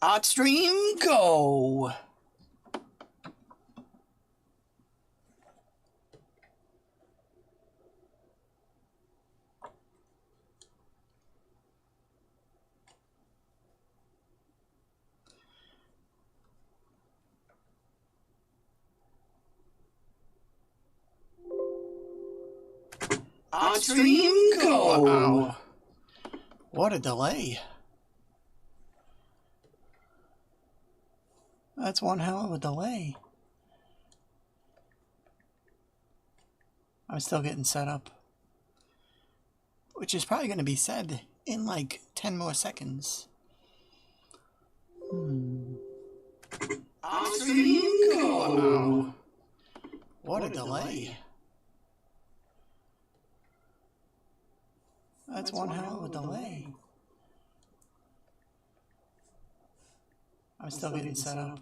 Art stream, go! Art stream, go! Wow. What a delay. That's one hell of a delay. I'm still getting set up. Which is probably going to be said in like 10 more seconds. Art stream, go! Wow. What a delay. That's one hell of a delay. I'm still getting set up.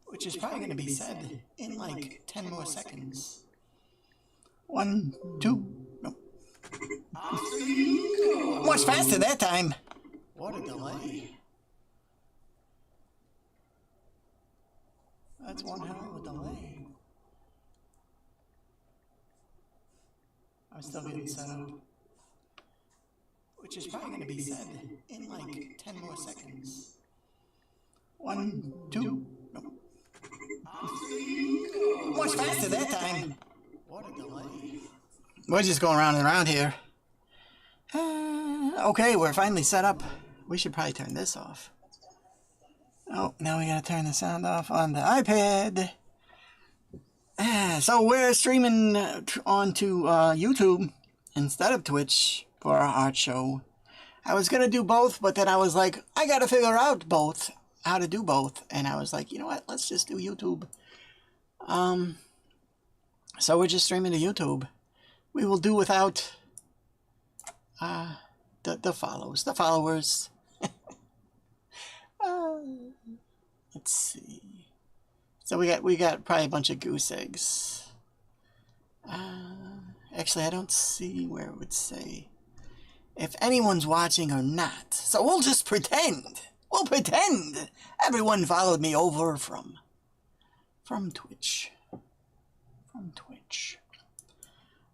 Which is probably going to be said in like 10 more seconds. 1, 2, no. Much faster that time. What a delay. That's one hell of a delay. I'm still getting set up. Which is probably going to be said in like 10 more seconds. 1, 2, no. Much faster that time. What a delay. We're just going around and around here. Okay, we're finally set up. We should probably turn this off. Oh, now we gotta turn the sound off on the iPad. So we're streaming onto YouTube instead of Twitch for our art show. I was gonna do both, but then I was like, I gotta figure out both, how to do both. And I was like, you know what, let's just do YouTube. So we're just streaming to YouTube. We will do without the followers. Let's see. So we got probably a bunch of goose eggs. Actually, I don't see where it would say if anyone's watching or not. So we'll just pretend. We'll pretend everyone followed me over from Twitch. From Twitch.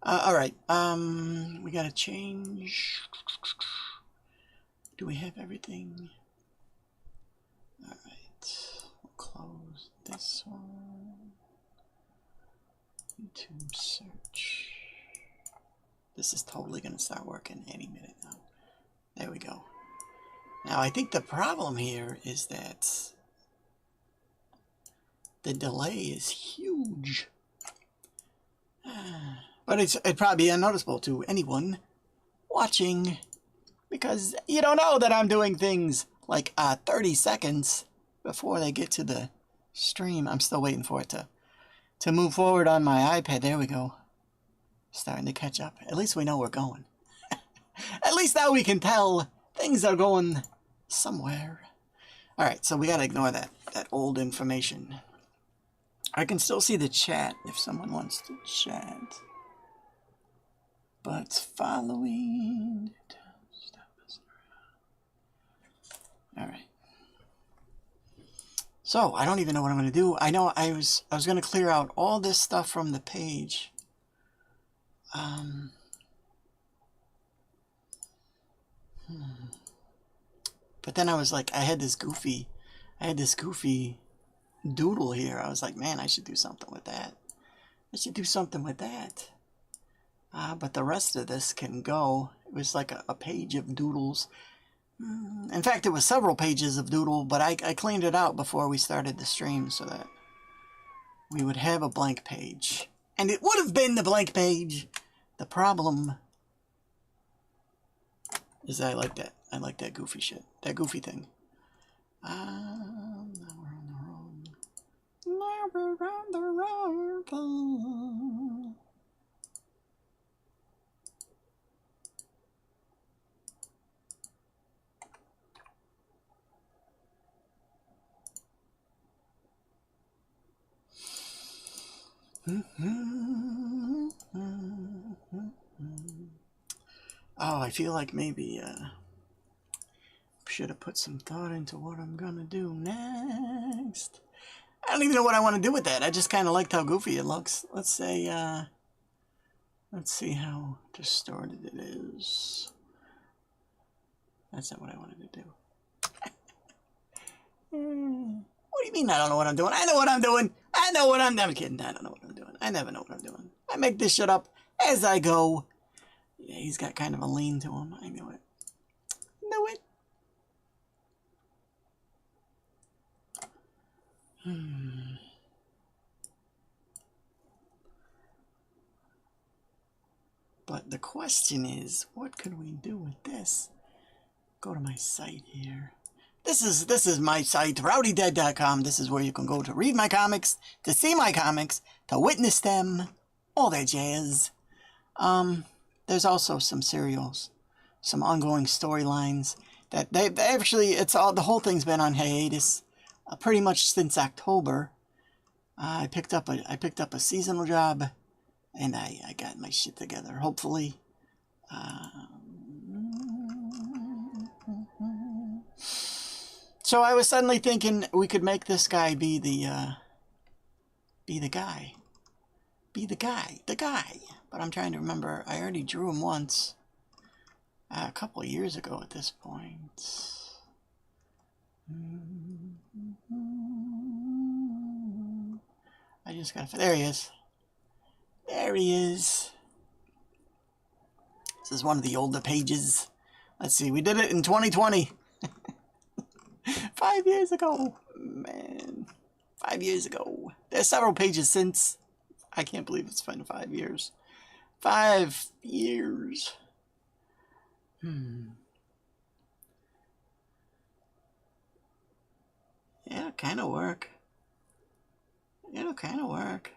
All right. We gotta change. Do we have everything? All right. We'll close this one. YouTube search. This is totally gonna start working any minute now. There we go. Now I think the problem here is that the delay is huge. But it'd probably be unnoticeable to anyone watching because you don't know that I'm doing things like 30 seconds before they get to the stream. I'm still waiting for it to move forward on my iPad. There we go. Starting to catch up. At least we know we're going. At least now we can tell things are going somewhere. All right, so we got to ignore that old information. I can still see the chat if someone wants to chat. But following. All right. So I don't even know what I'm going to do. I know I was going to clear out all this stuff from the page. But then I was like, I had this goofy doodle here. I was like, man, I should do something with that. I should do something with that. But the rest of this can go. It was like a page of doodles. In fact, it was several pages of doodle, but I cleaned it out before we started the stream so that we would have a blank page. And it would have been the blank page. The problem is I like that. I like that goofy shit. That goofy thing. Now we're on the wrong. Now we're on the wrong thing. Oh, I feel like maybe should have put some thought into what I'm gonna do next. I don't even know what I want to do with that. I just kind of liked how goofy it looks. Let's say, let's see how distorted it is. That's not what I wanted to do. What do you mean I don't know what I'm doing? I know what I'm doing. I know what I'm kidding. I don't know what I'm doing. I never know what I'm doing. I make this shit up as I go. Yeah, he's got kind of a lean to him. I knew it. Knew it. But the question is, what could we do with this? Go to my site here. This is my site, rowdydead.com. This is where you can go to read my comics, to see my comics, to witness them, all that jazz. There's also some serials, some ongoing storylines that they actually, the whole thing's been on hiatus pretty much since October. I picked up a seasonal job, and I got my shit together. Hopefully, so I was suddenly thinking we could make this guy be the guy. But I'm trying to remember. I already drew him once, a couple of years ago at this point. I just gotta. There he is. There he is. This is one of the older pages. Let's see. We did it in 2020. 5 years ago, man. 5 years ago. There's several pages since. I can't believe it's been 5 years. 5 years. It'll kind of work. It'll kind of work.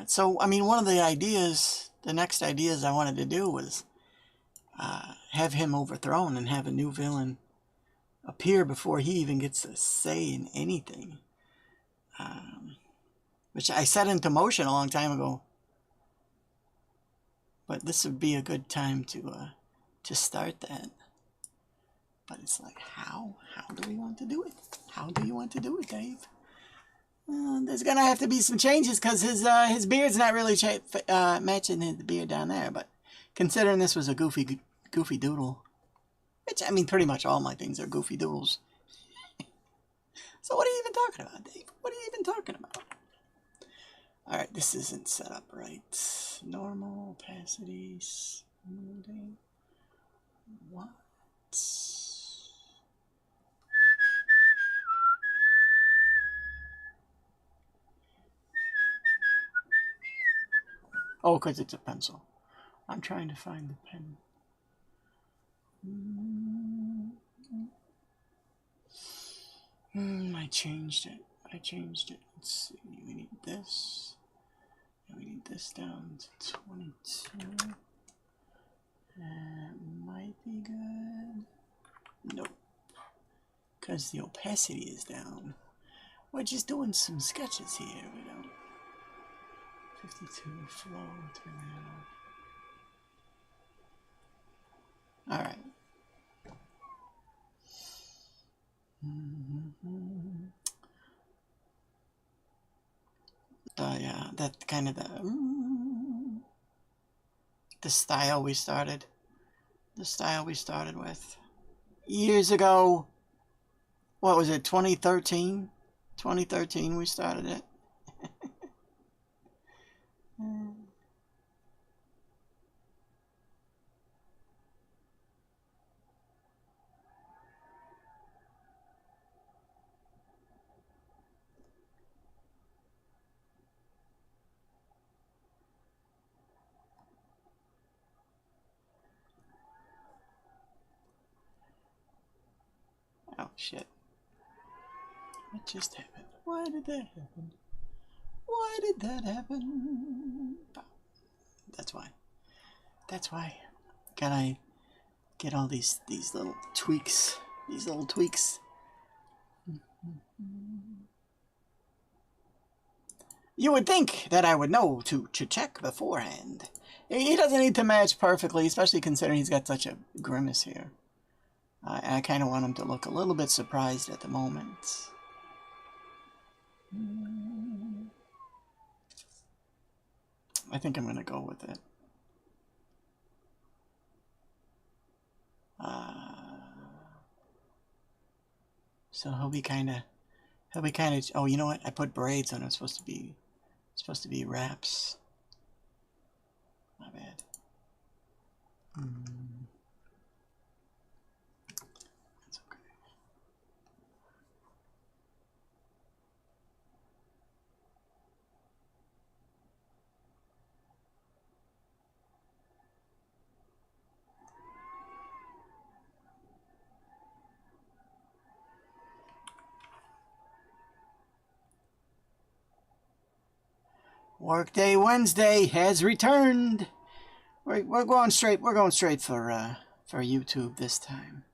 So, I mean, one of the ideas, the next ideas I wanted to do was have him overthrown and have a new villain appear before he even gets a say in anything. Which I set into motion a long time ago. But this would be a good time to start that. But it's like, how? How do we want to do it? How do you want to do it, Dave? There's gonna have to be some changes because his beard's not really matching the beard down there. But considering this was a goofy doodle, which I mean, pretty much all my things are goofy doodles. So what are you even talking about, Dave? What are you even talking about? All right, this isn't set up right. Normal opacity, smoothing. What? Oh, because it's a pencil. I'm trying to find the pen. I changed it. Let's see. We need this. And we need this down to 22. That might be good. Nope. Because the opacity is down. We're just doing some sketches here. We don't. 52 flow, turn that off. Alright. Yeah, that kind of the style we started. The style we started with. Years ago. What was it, 2013? 2013 we started it. Oh shit. What just happened? Why did that happen? Why did that happen? That's why. That's why. Gotta get all these little tweaks. These little tweaks. You would think that I would know to check beforehand. He doesn't need to match perfectly, especially considering he's got such a grimace here. I kind of want him to look a little bit surprised at the moment. I think I'm going to go with it. So he'll be kind of, oh, you know what? I put braids on it. It's supposed to be wraps. My bad. That's okay. Workday Wednesday has returned. We're going straight. We're going straight for YouTube this time.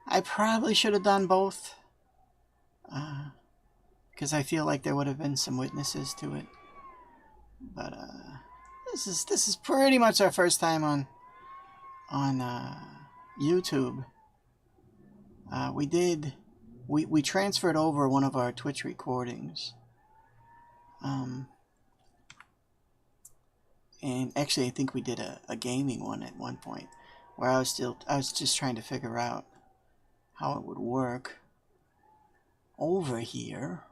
I probably should have done both, because I feel like there would have been some witnesses to it. But this is pretty much our first time on YouTube. We transferred over one of our Twitch recordings. And actually, I think we did a gaming one at one point, where I was just trying to figure out how it would work over here.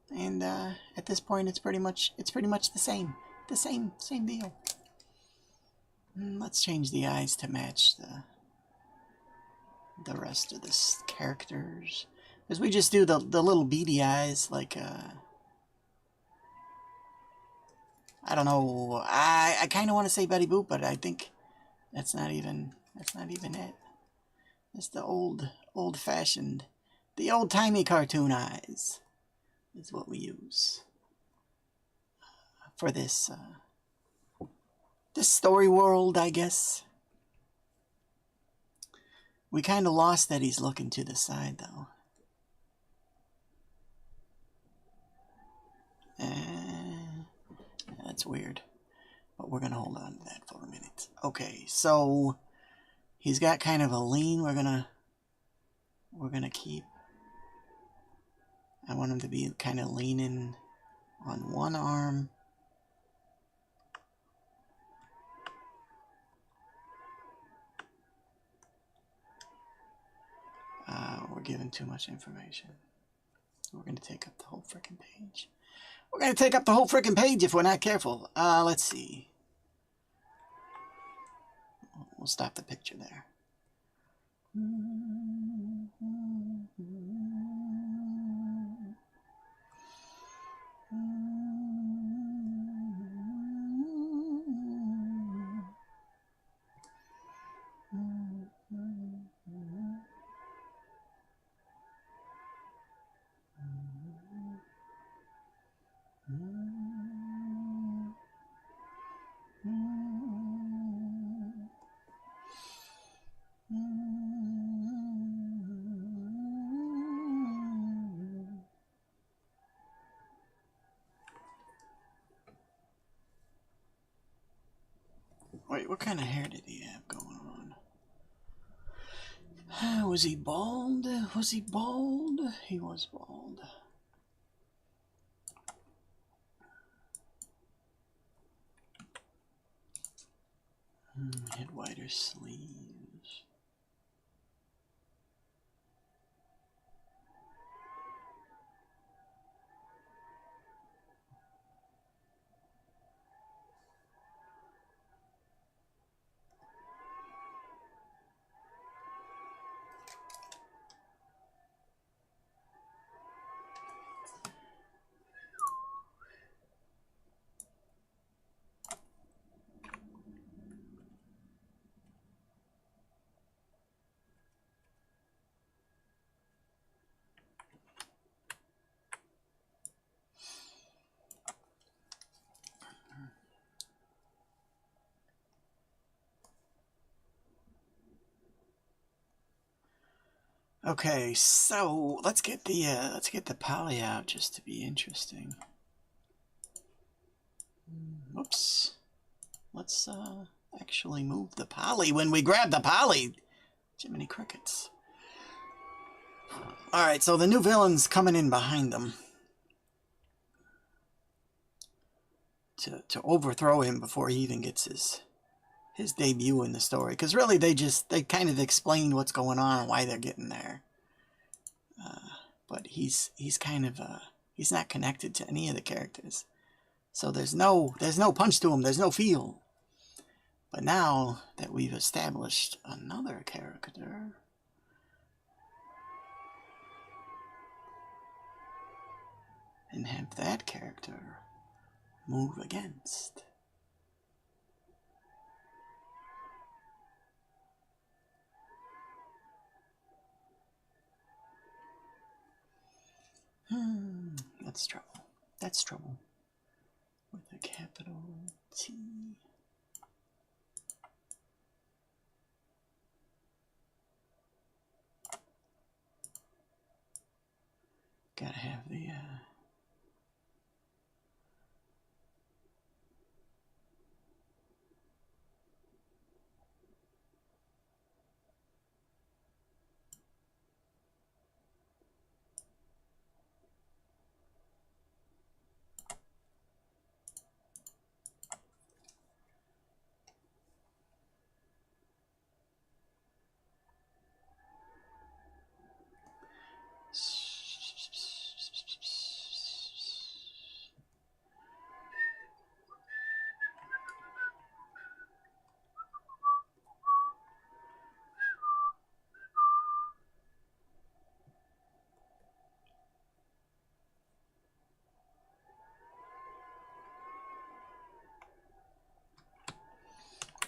And at this point, it's pretty much the same deal. Let's change the eyes to match the rest of the characters, because we just do the little beady eyes, like I don't know. I kind of want to say Betty Boop, but I think that's not even it. It's the old-fashioned, the old-timey cartoon eyes is what we use for this story world, I guess. We kind of lost that he's looking to the side, though. That's weird, but we're gonna hold on to that for a minute. Okay, so he's got kind of a lean. We're gonna keep. I want him to be kind of leaning on one arm. We're giving too much information. We're gonna take up the whole frickin' page. We're going to take up the whole frickin' page if we're not careful. Let's see. We'll stop the picture there. Wait, what kind of hair did he have going on? Was he bald? Was he bald? He was bald. He had wider sleeves. Okay, so let's get the poly out just to be interesting. Oops. Let's actually move the poly when we grab the poly. Jiminy Crickets. Alright, so the new villain's coming in behind them to overthrow him before he even gets his debut in the story. Because really, they kind of explain what's going on and why they're getting there. But he's kind of he's not connected to any of the characters, so there's no punch to him. There's no feel. But now that we've established another character, and have that character move against. That's trouble. That's trouble. With a capital T. Gotta have the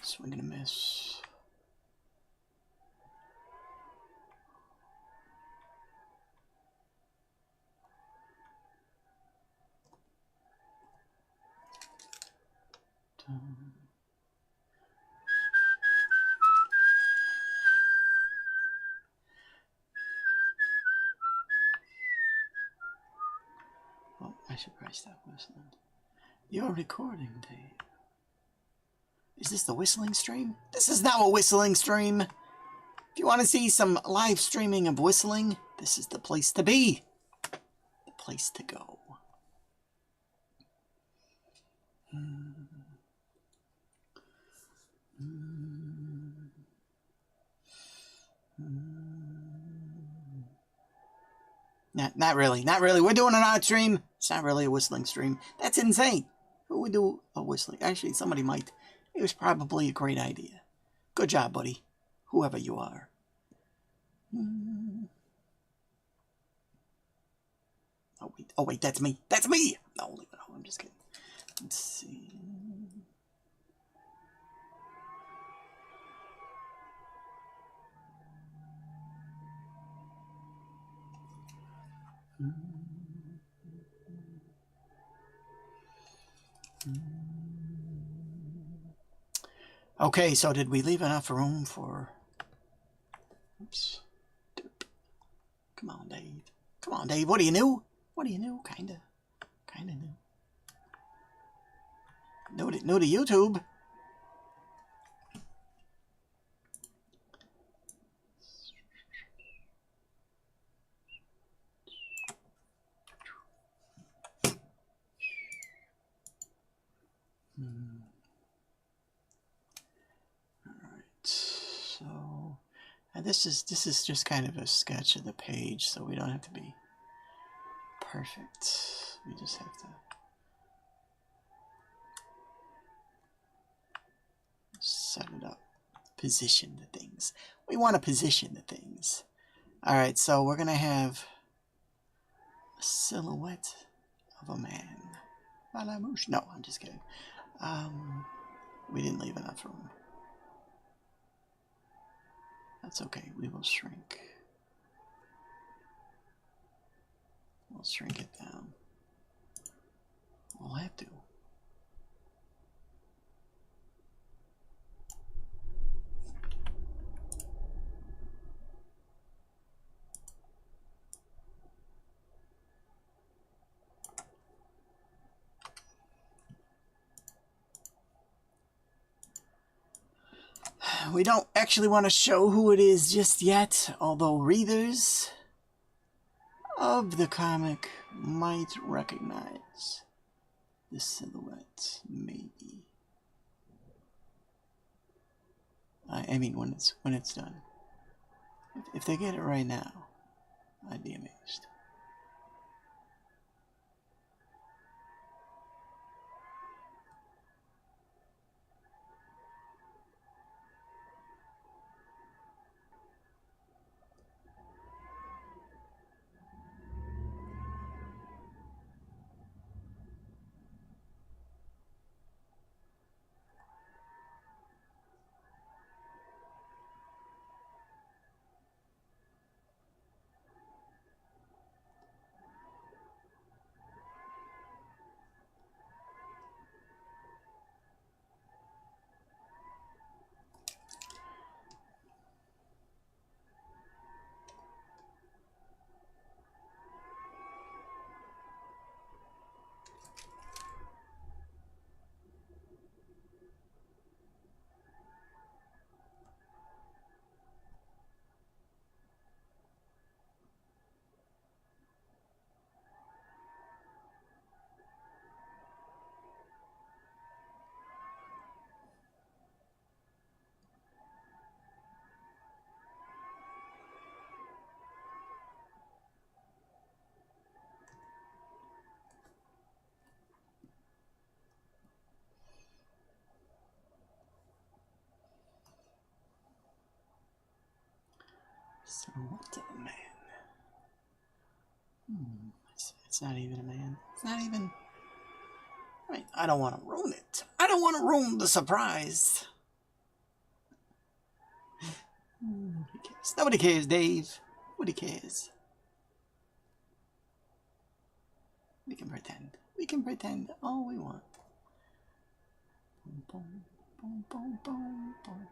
swing and a miss. Oh, I should probably stop whistling. You're recording, Dave. Is this the whistling stream? This is now a whistling stream. If you want to see some live streaming of whistling, this is the place to be. The place to go. Not really. Not really. We're doing an odd stream. It's not really a whistling stream. That's insane. Who would do a whistling? Actually, somebody might. It was probably a great idea. Good job, buddy. Whoever you are. Oh wait, that's me. That's me! No, leave it alone. I'm just kidding. Let's see. Okay, so did we leave enough room for... Oops. Come on, Dave. Come on, Dave. What do you know? What do you know? Kinda new. New to YouTube. So this is just kind of a sketch of the page, so we don't have to be perfect. We just have to set it up, position the things. We want to position the things. All right, so we're gonna have a silhouette of a man. Balamouche. No, I'm just kidding. We didn't leave enough room. That's okay. We will shrink. We'll shrink it down. We'll have to. we don't actually want to show who it is just yet, although readers of the comic might recognize the silhouette, maybe. I mean, when it's done. If they get it right now, I'd be amazed. So what's a man? It's not even a man. It's not even... I mean, I don't want to ruin it. I don't want to ruin the surprise. Nobody cares. Nobody cares, Dave. Nobody cares. We can pretend. We can pretend all we want. Boom, boom, boom, boom, boom, boom.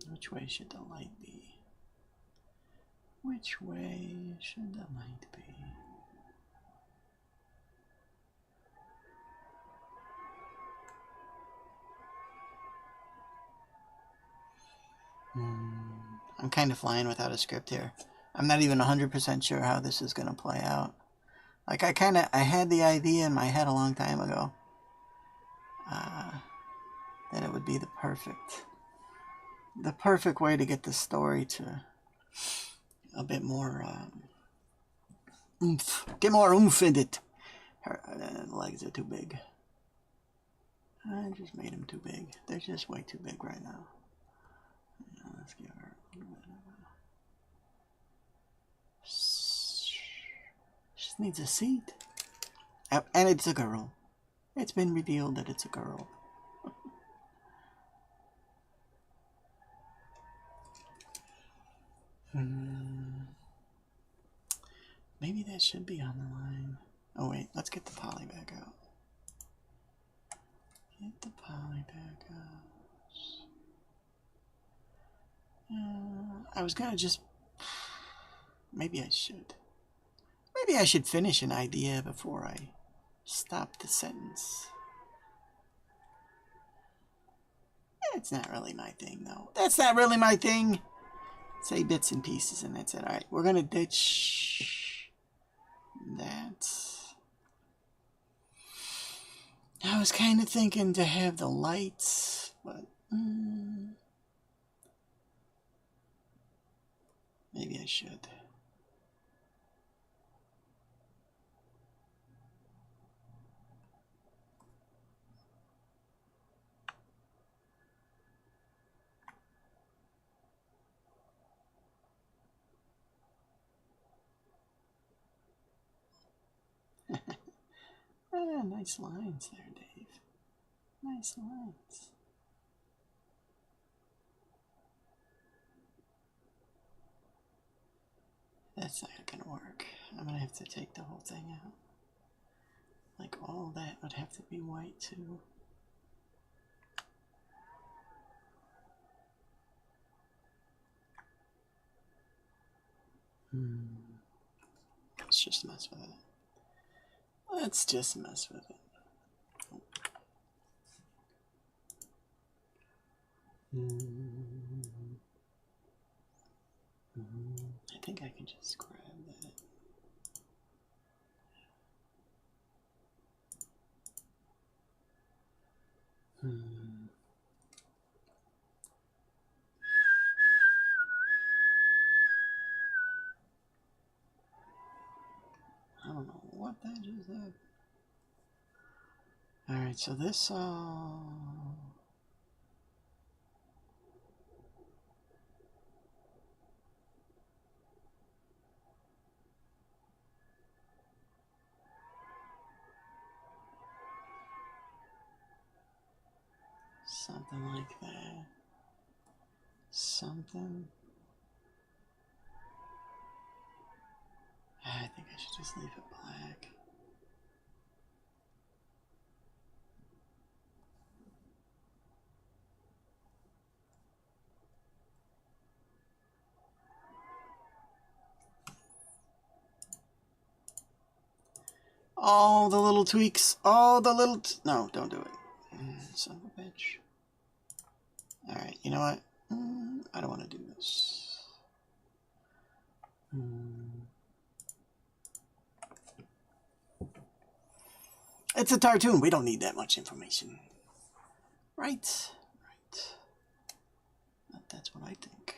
Which way should the light be? Which way should the light be? I'm kind of flying without a script here. I'm not even 100% sure how this is going to play out. Like, I had the idea in my head a long time ago. That it would be the perfect way to get the story to a bit more oomph. Get more oomph in it. Her legs are too big. I just made them too big. They're just way too big right now. Yeah, let's give her a little bit of a... She just needs a seat. And it's a girl. It's been revealed that it's a girl. Maybe that should be on the line. Oh wait, let's get the poly back out. Get the poly back out. I was gonna just... Maybe I should. Maybe I should finish an idea before I stop the sentence. It's not really my thing, though. That's not really my thing. Say bits and pieces, and that's it. Alright, we're gonna ditch that. I was kind of thinking to have the lights, but maybe I should. Nice lines there, Dave. Nice lines. That's not gonna work. I'm gonna have to take the whole thing out. Like all that would have to be white too. Let's just mess with it. Let's just mess with it. I think I can just grab that. I don't know what that just happened. Alright, so this, something like that. Something. I think I should just leave it black. All the little tweaks. All the little... no, don't do it. Son of a bitch. Alright, you know what? I don't want to do this. It's a cartoon. We don't need that much information. Right. Right. That's what I think.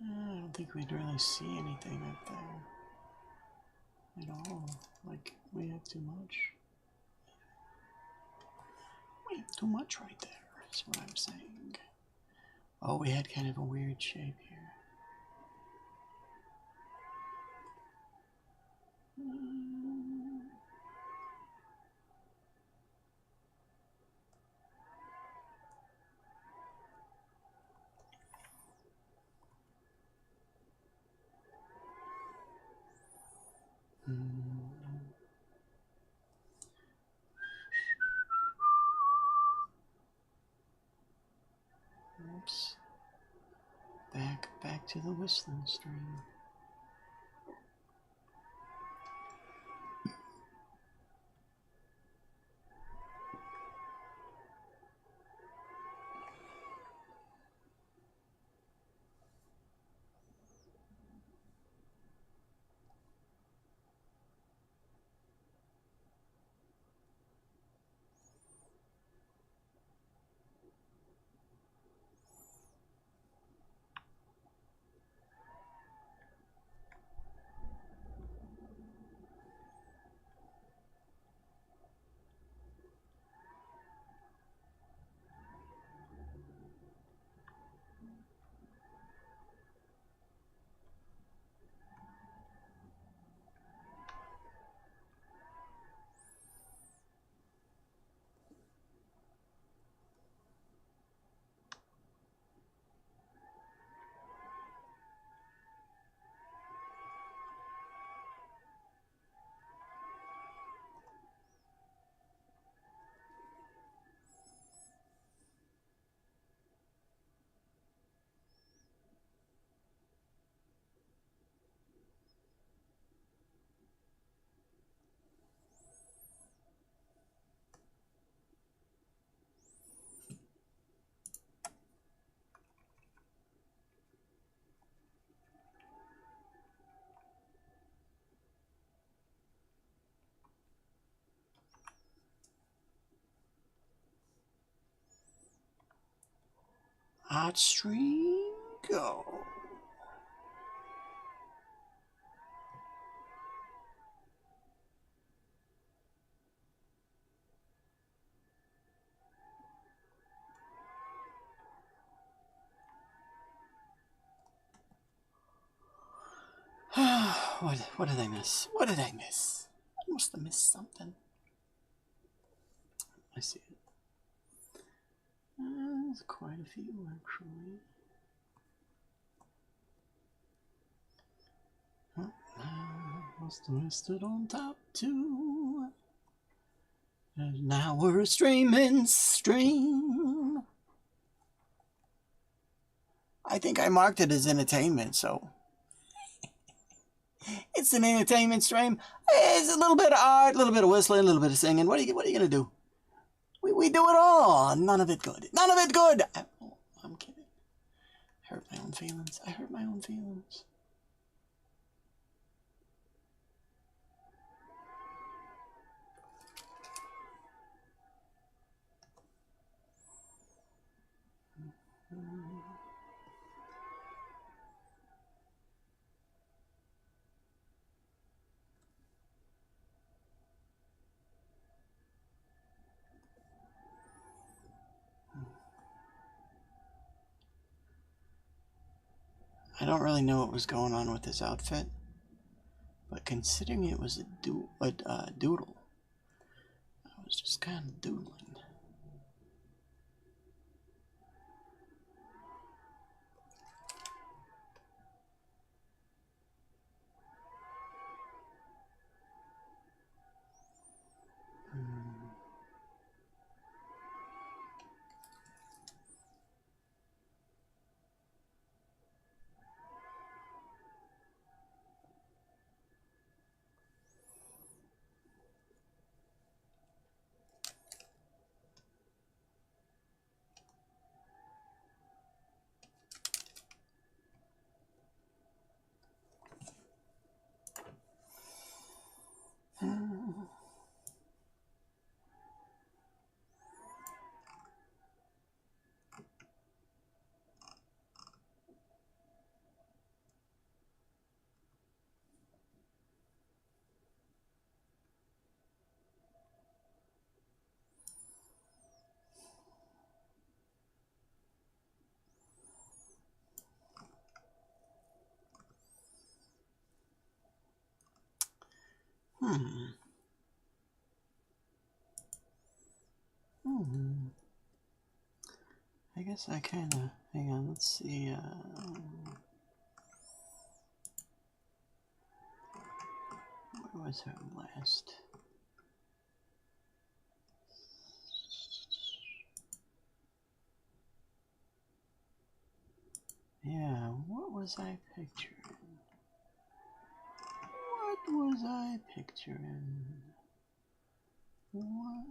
I don't think we'd really see anything up there at all. Like, we have too much. We have too much right there, is what I'm saying. Oh, we had kind of a weird shape here. Oops. Back to the whistling stream. Art stream, go. What did I miss? What did I miss? I must have missed something. I see it. There's quite a few, actually. Must have missed it on top, too. And now we're streaming stream. I think I marked it as entertainment, so... It's an entertainment stream. It's a little bit of art, a little bit of whistling, a little bit of singing. What are you gonna do? We do it all. None of it good. None of it good. I'm kidding. I hurt my own feelings. I hurt my own feelings. I don't really know what was going on with this outfit, but considering it was a doodle, I was just kind of doodling. I guess I kind of... Hang on, let's see. Where was her last? Yeah, what was I picturing? What was I picturing? What?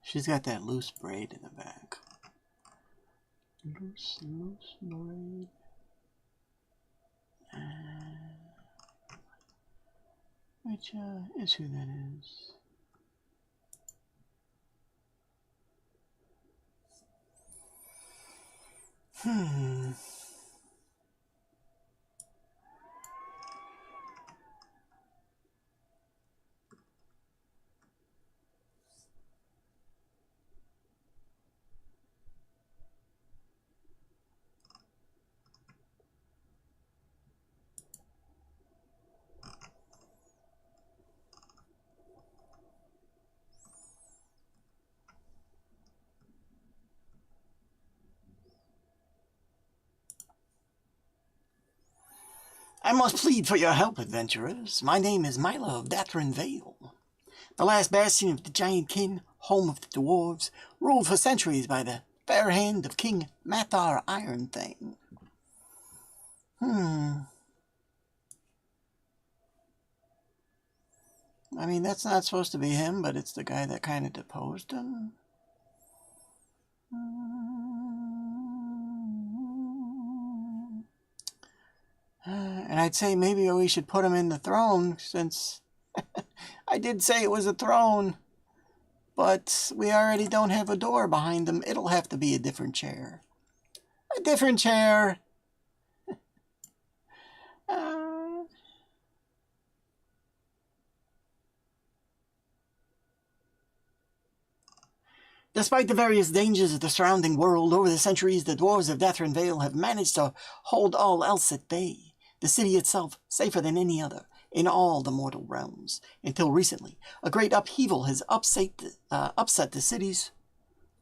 She's got that loose braid in the back. Loose braid. Which is who that is. I must plead for your help, adventurers. My name is Mila of Dathrin Vale, the last bastion of the giant kin, home of the dwarves, ruled for centuries by the fair hand of King Mathar Ironthing. I mean, that's not supposed to be him, but it's the guy that kind of deposed him. And I'd say maybe we should put him in the throne, since I did say it was a throne. But we already don't have a door behind them. It'll have to be a different chair. A different chair. Despite the various dangers of the surrounding world, over the centuries, the dwarves of Dathrin Vale have managed to hold all else at bay. The city itself, safer than any other in all the mortal realms. Until recently, a great upheaval has upset the city's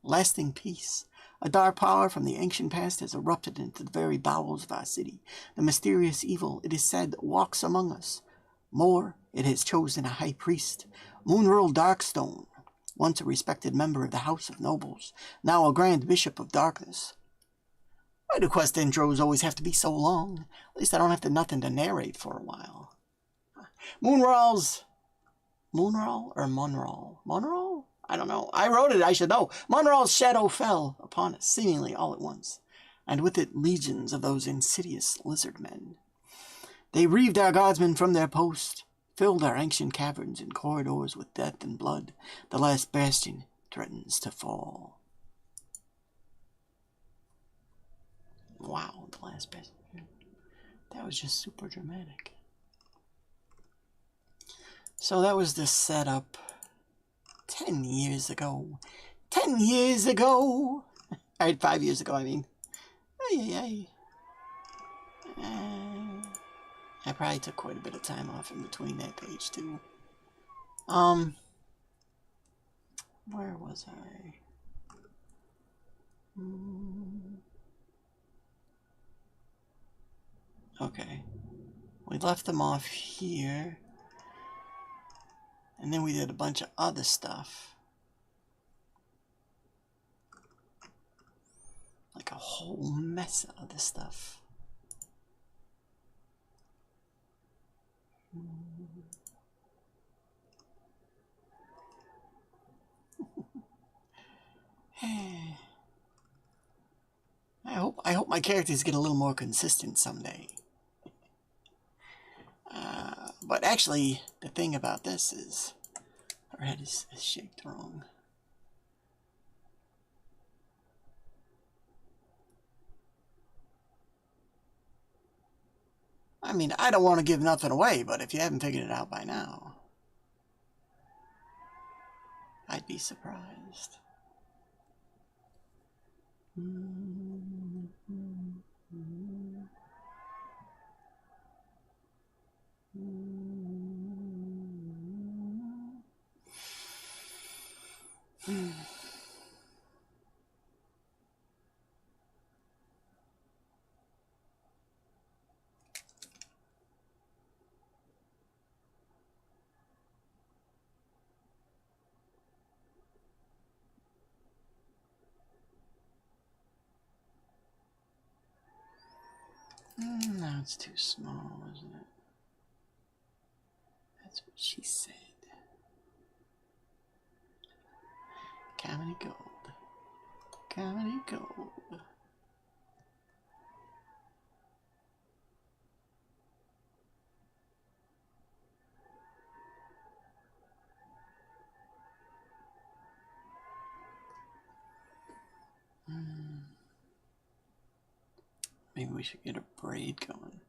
lasting peace. A dark power from the ancient past has erupted into the very bowels of our city. The mysterious evil, it is said, walks among us. More, it has chosen a high priest, Moonril Darkstone, once a respected member of the House of Nobles, now a Grand Bishop of Darkness. Why do quest intros always have to be so long? At least I don't have to nothing to narrate for a while. Moonral's... Moonral or Monral? Monral? I don't know. I wrote it, I should know. Monral's shadow fell upon us, seemingly all at once, and with it legions of those insidious lizard men. They reaved our guardsmen from their post, filled our ancient caverns and corridors with death and blood. The last bastion threatens to fall. Wow, the last bastion. That was just super dramatic. So that was the setup 10 years ago. 10 years ago! Alright, 5 years ago, I mean. I probably took quite a bit of time off in between that page, too. Where was I? Okay. We left them off here. And then we did a bunch of other stuff. Like a whole mess of other stuff. I hope my characters get a little more consistent someday. But actually, the thing about this is, her head is shaped wrong. I mean, I don't want to give nothing away, but if you haven't figured it out by now, I'd be surprised. No, it's too small, isn't it? That's what she said. Comedy gold. Comedy gold. Maybe we should get a braid going.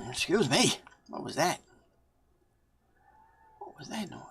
Excuse me. What was that? What was that noise?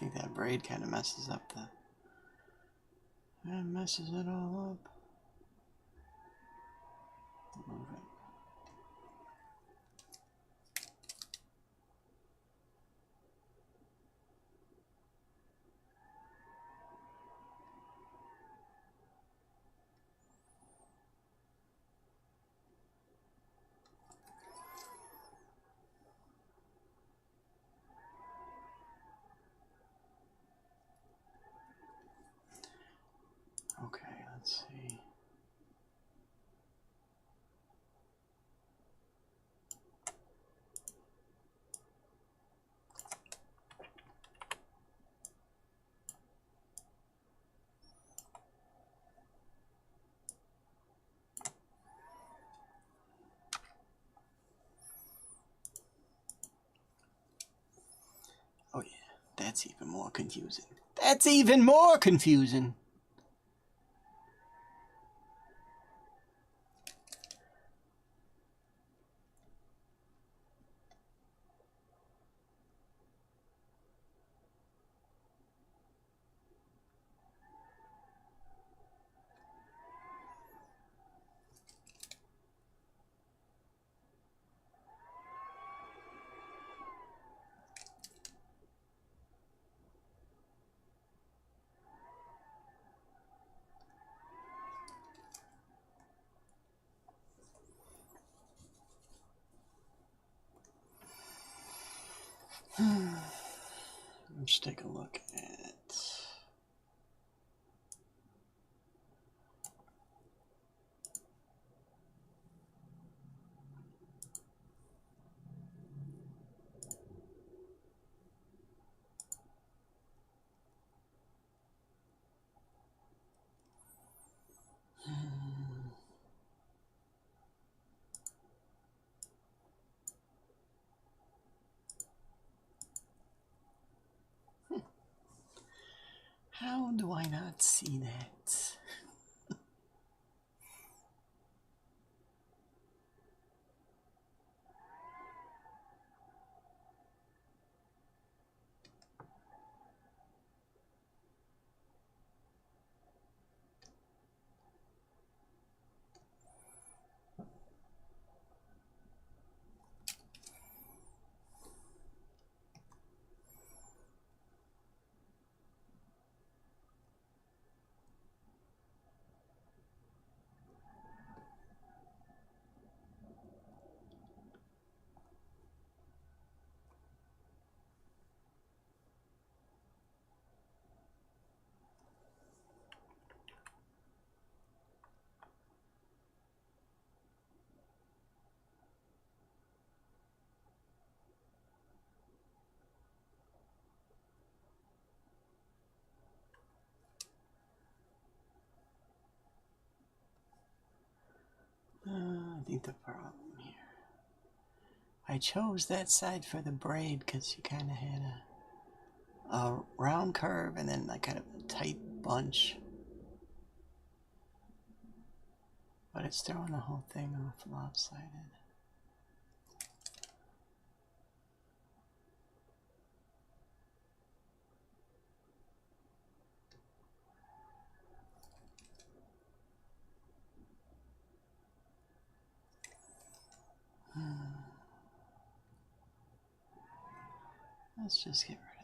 think that braid kind of messes up the... That messes it all up. Move it. Okay, let's see. Oh yeah, that's even more confusing. That's even more confusing. Let's take a look at... How do I not see that? I think the problem here... I chose that side for the braid because you kind of had a round curve and then like kind of a tight bunch. But it's throwing the whole thing off lopsided. Let's just get rid of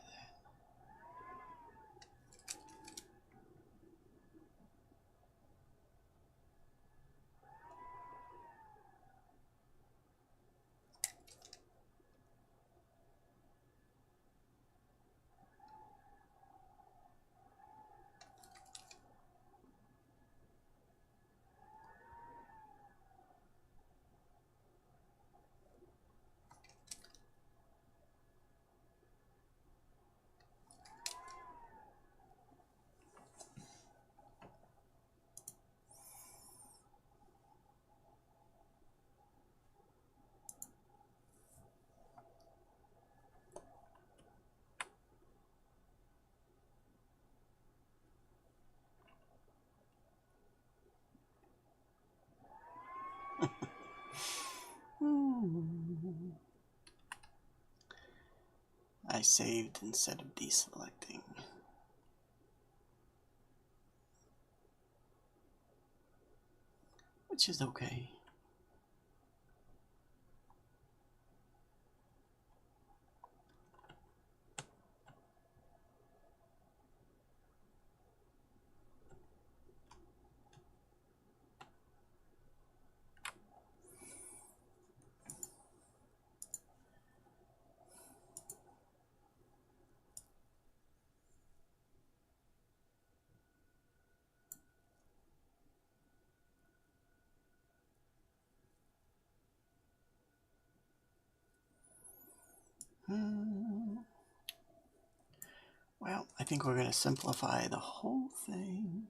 I saved instead of deselecting. Which is okay. Well, I think we're going to simplify the whole thing.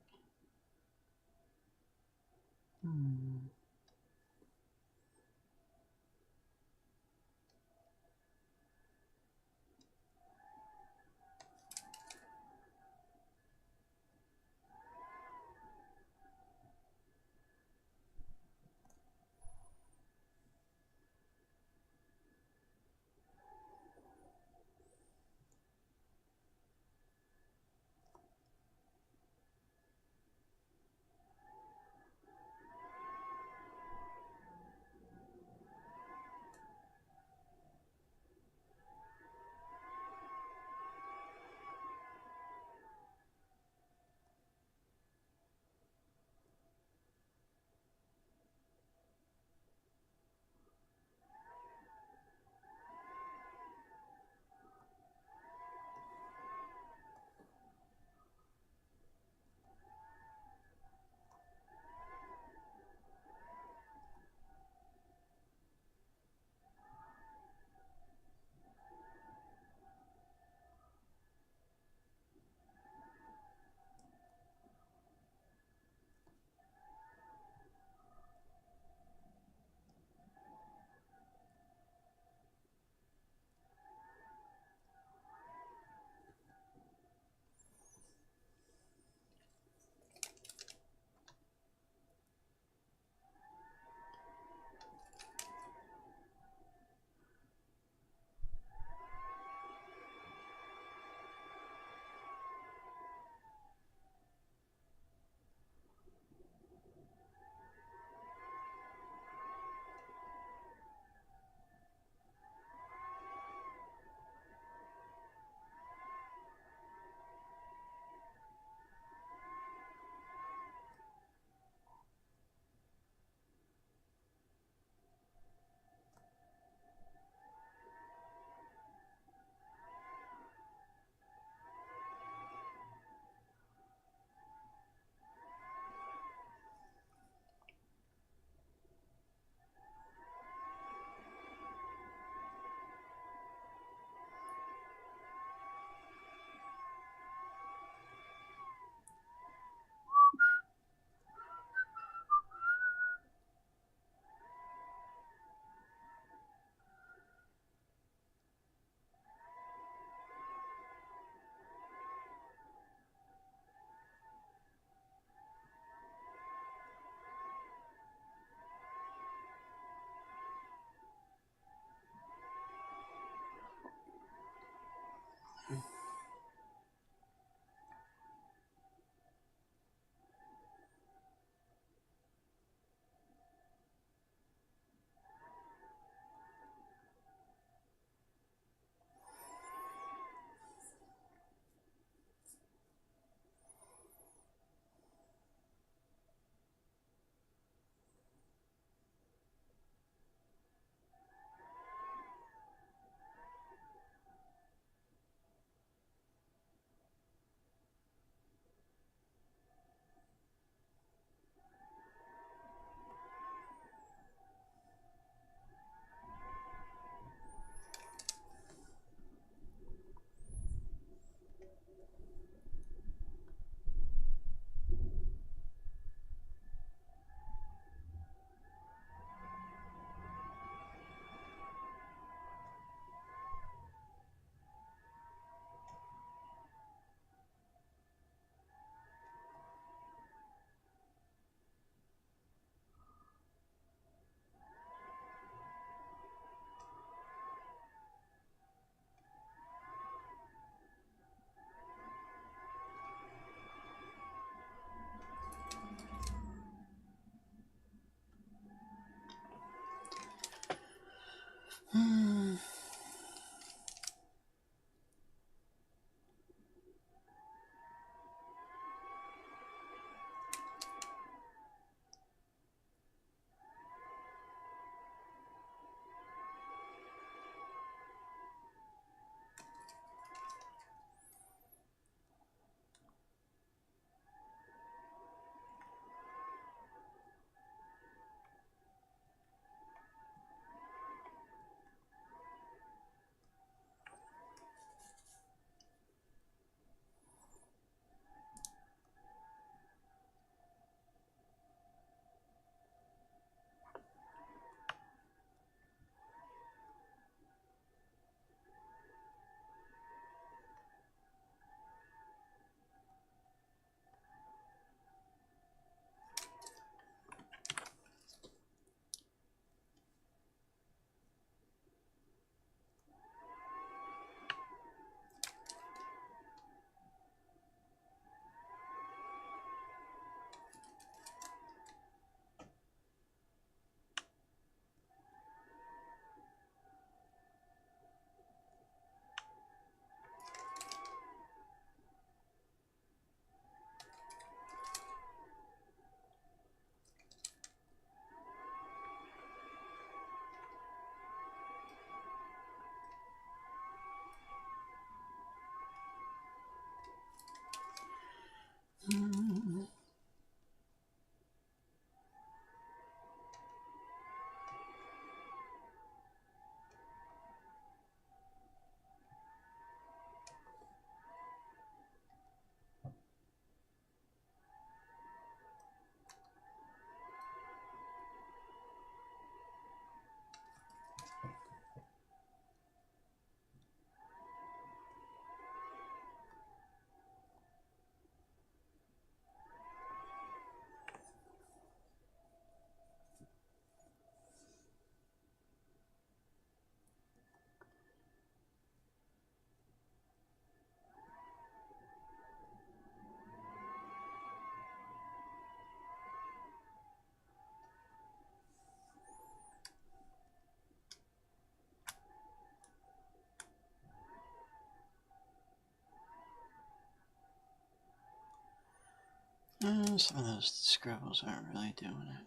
Some of those scribbles aren't really doing it.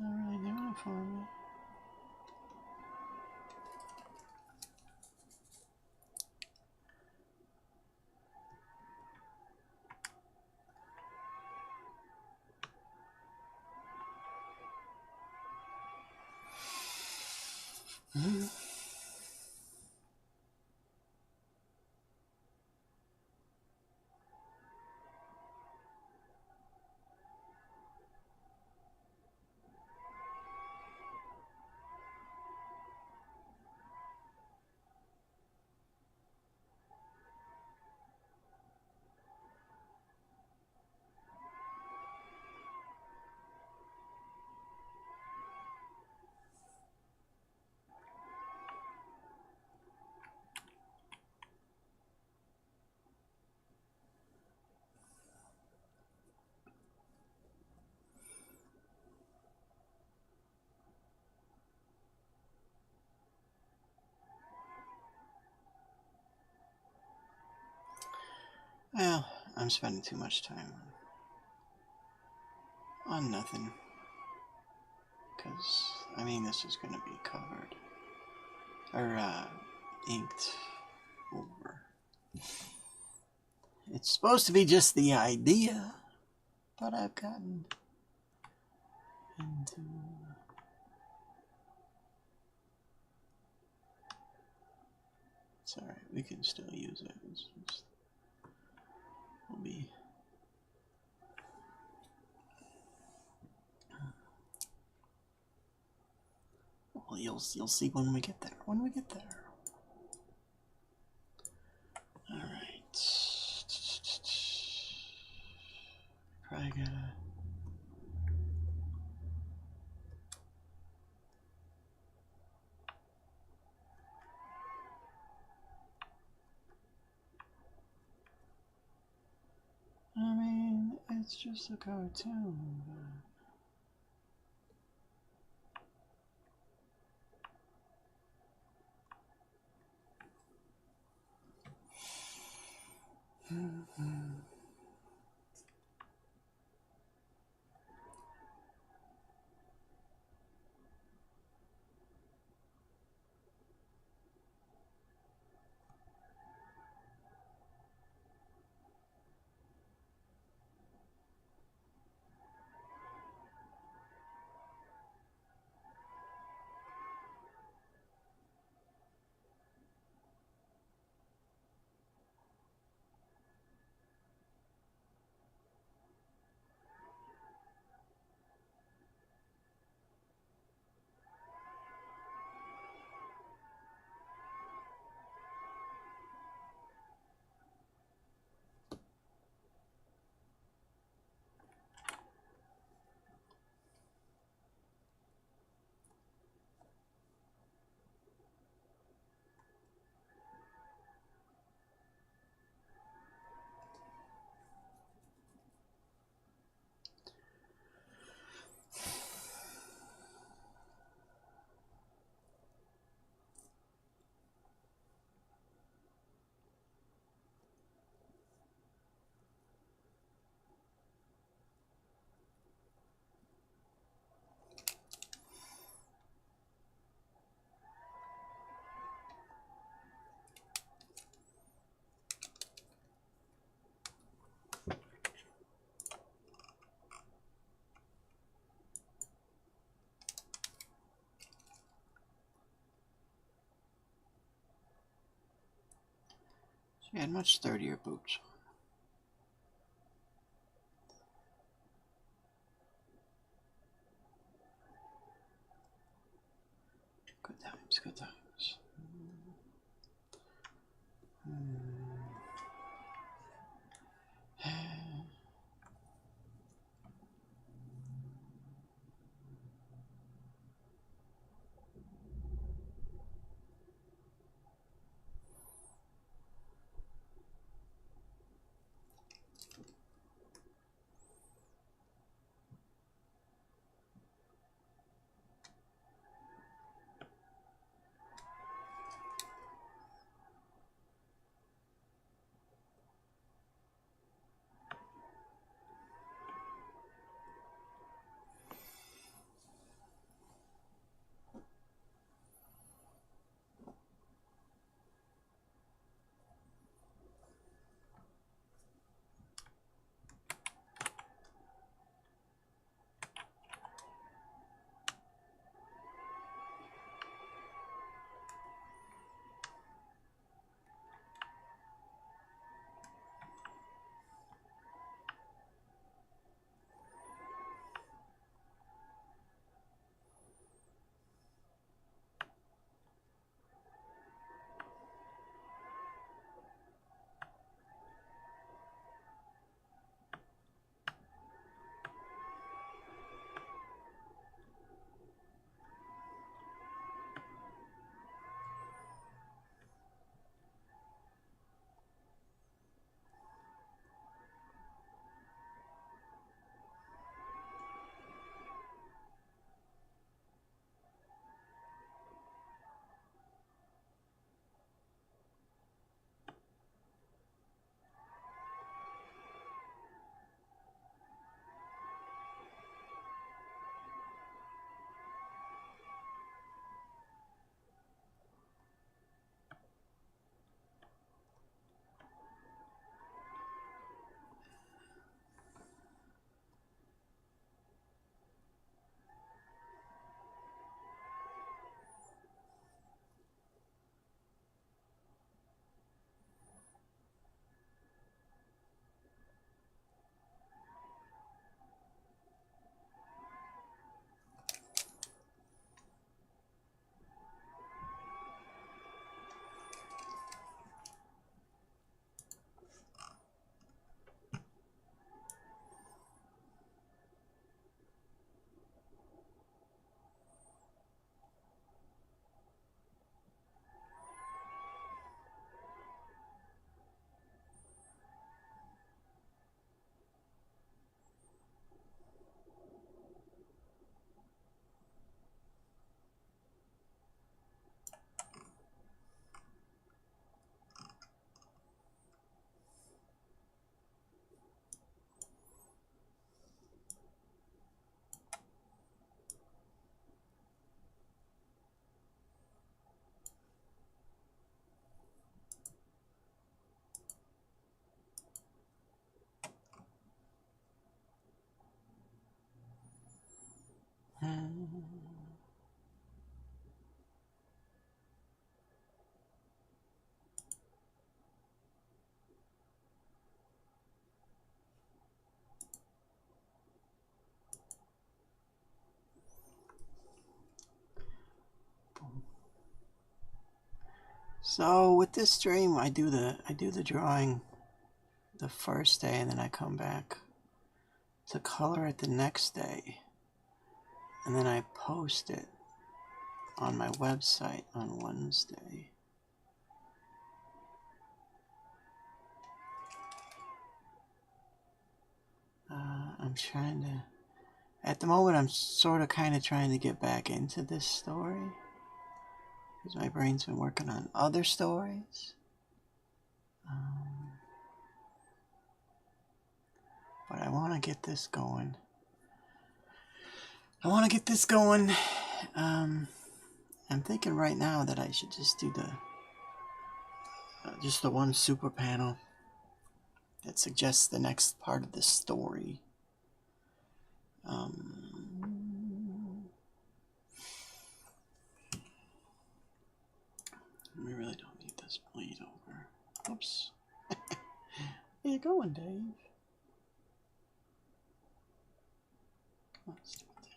Not really doing it for me. Well, I'm spending too much time on nothing. Because, I mean, this is going to be covered. Or, inked over. It's supposed to be just the idea, but I've gotten into... It's alright, we can still use it. It's just... We'll be... Well, you'll see when we get there. When we get there. Alright. Probably gotta... I mean, it's just a cartoon, but... She had much sturdier boots. Good times, good times. So with this stream, I do the drawing the first day, and then I come back to color it the next day, and then I post it on my website on Wednesday. I'm trying to, at the moment, I'm sort of kind of trying to get back into this story because my brain's been working on other stories. But I want to get this going. I'm thinking right now that I should just do the one super panel that suggests the next part of the story. We really don't need this bleed over. Oops. Where you going, Dave? Come on, stay there.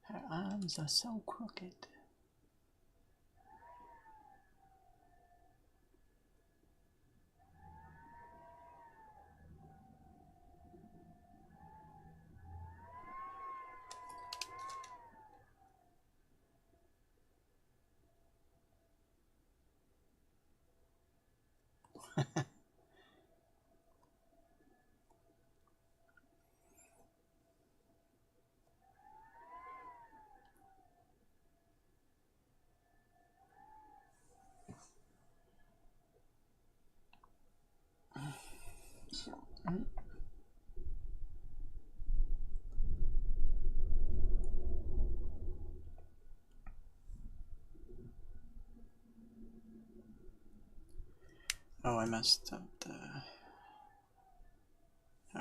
Her arms are so crooked. Oh, I messed up the...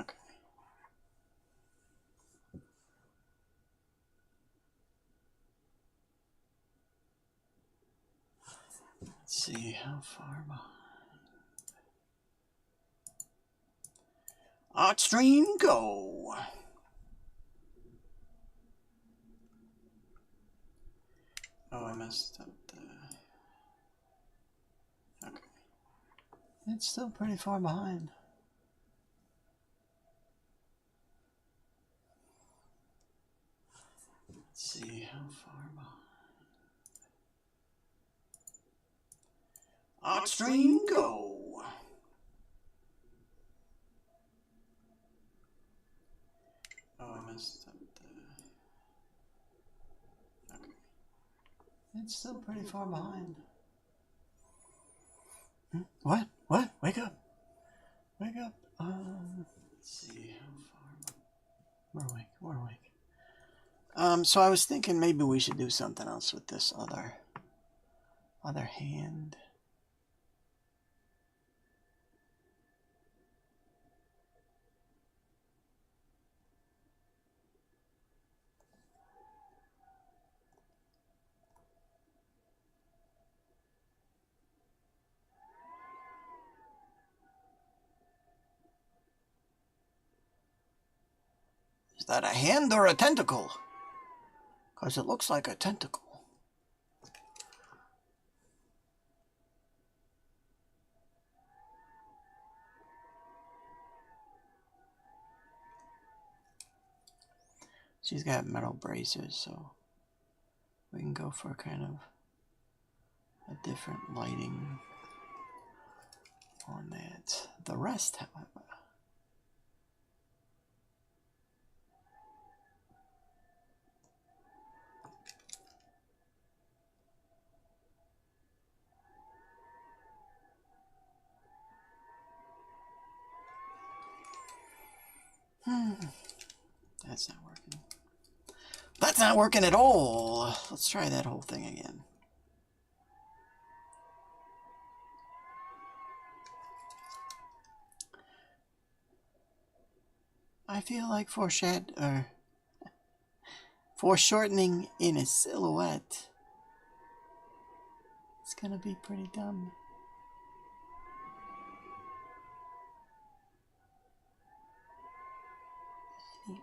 Okay. Let's see how far behind. Artstream, go! Oh, I messed up the... Okay. It's still pretty far behind. Let's see how far behind. Artstream, go! Oh, I messed up the... Okay. It's still pretty far behind. What? What? Wake up! Wake up! Let's see how far... We're awake. We're awake. So I was thinking maybe we should do something else with this other hand. Is that a hand or a tentacle? Because it looks like a tentacle. She's got metal bracers, so we can go for kind of a different lighting on that. The rest, however. That's not working. That's not working at all. Let's try that whole thing again. I feel like foreshortening in a silhouette. It's gonna be pretty dumb. Anyway.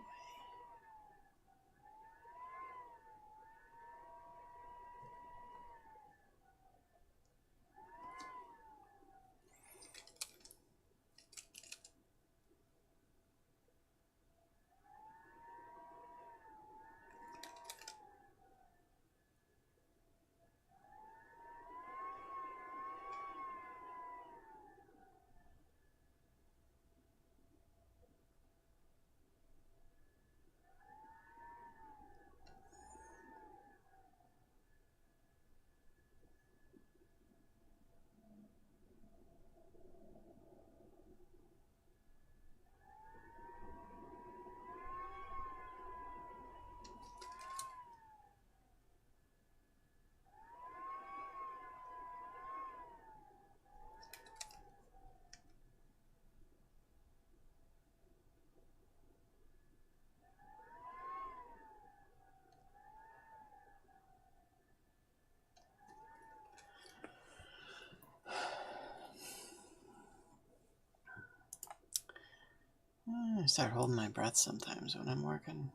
I start holding my breath sometimes when I'm working.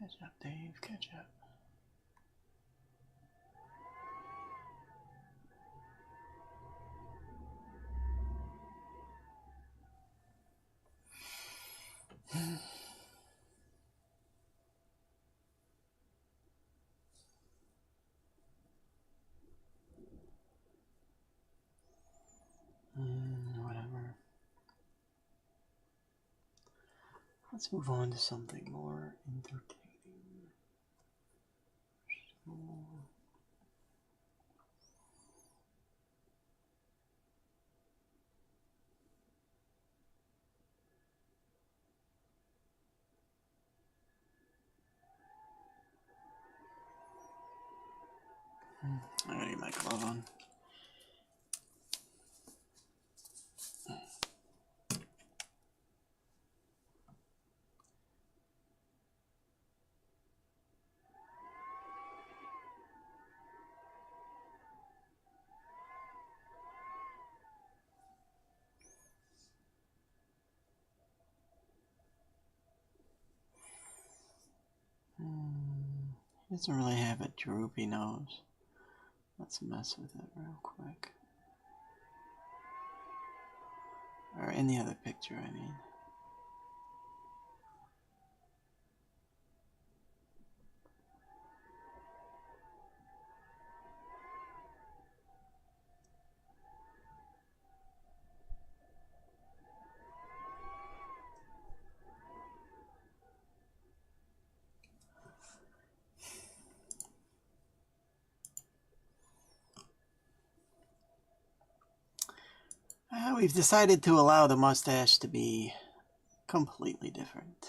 Catch up, Dave, catch up. Whatever. Let's move on to something more entertaining. I gotta get my glove on. He doesn't really have a droopy nose. Let's mess with it real quick. Or in the other picture, I mean. We've decided to allow the mustache to be completely different.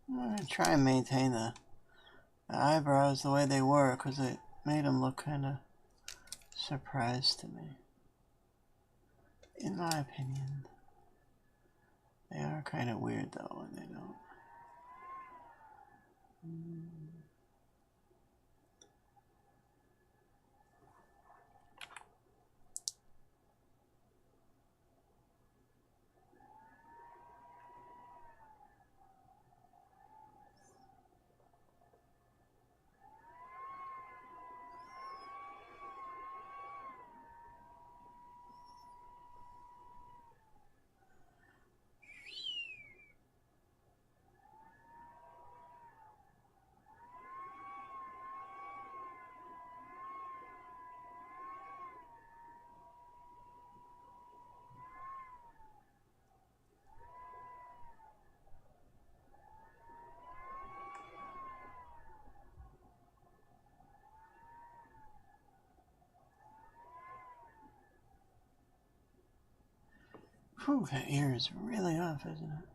I'm going to try and maintain the eyebrows the way they were because it made them look kind of surprised to me. In my opinion. They are kind of weird though when they don't. Whew, that ear is really off, isn't it?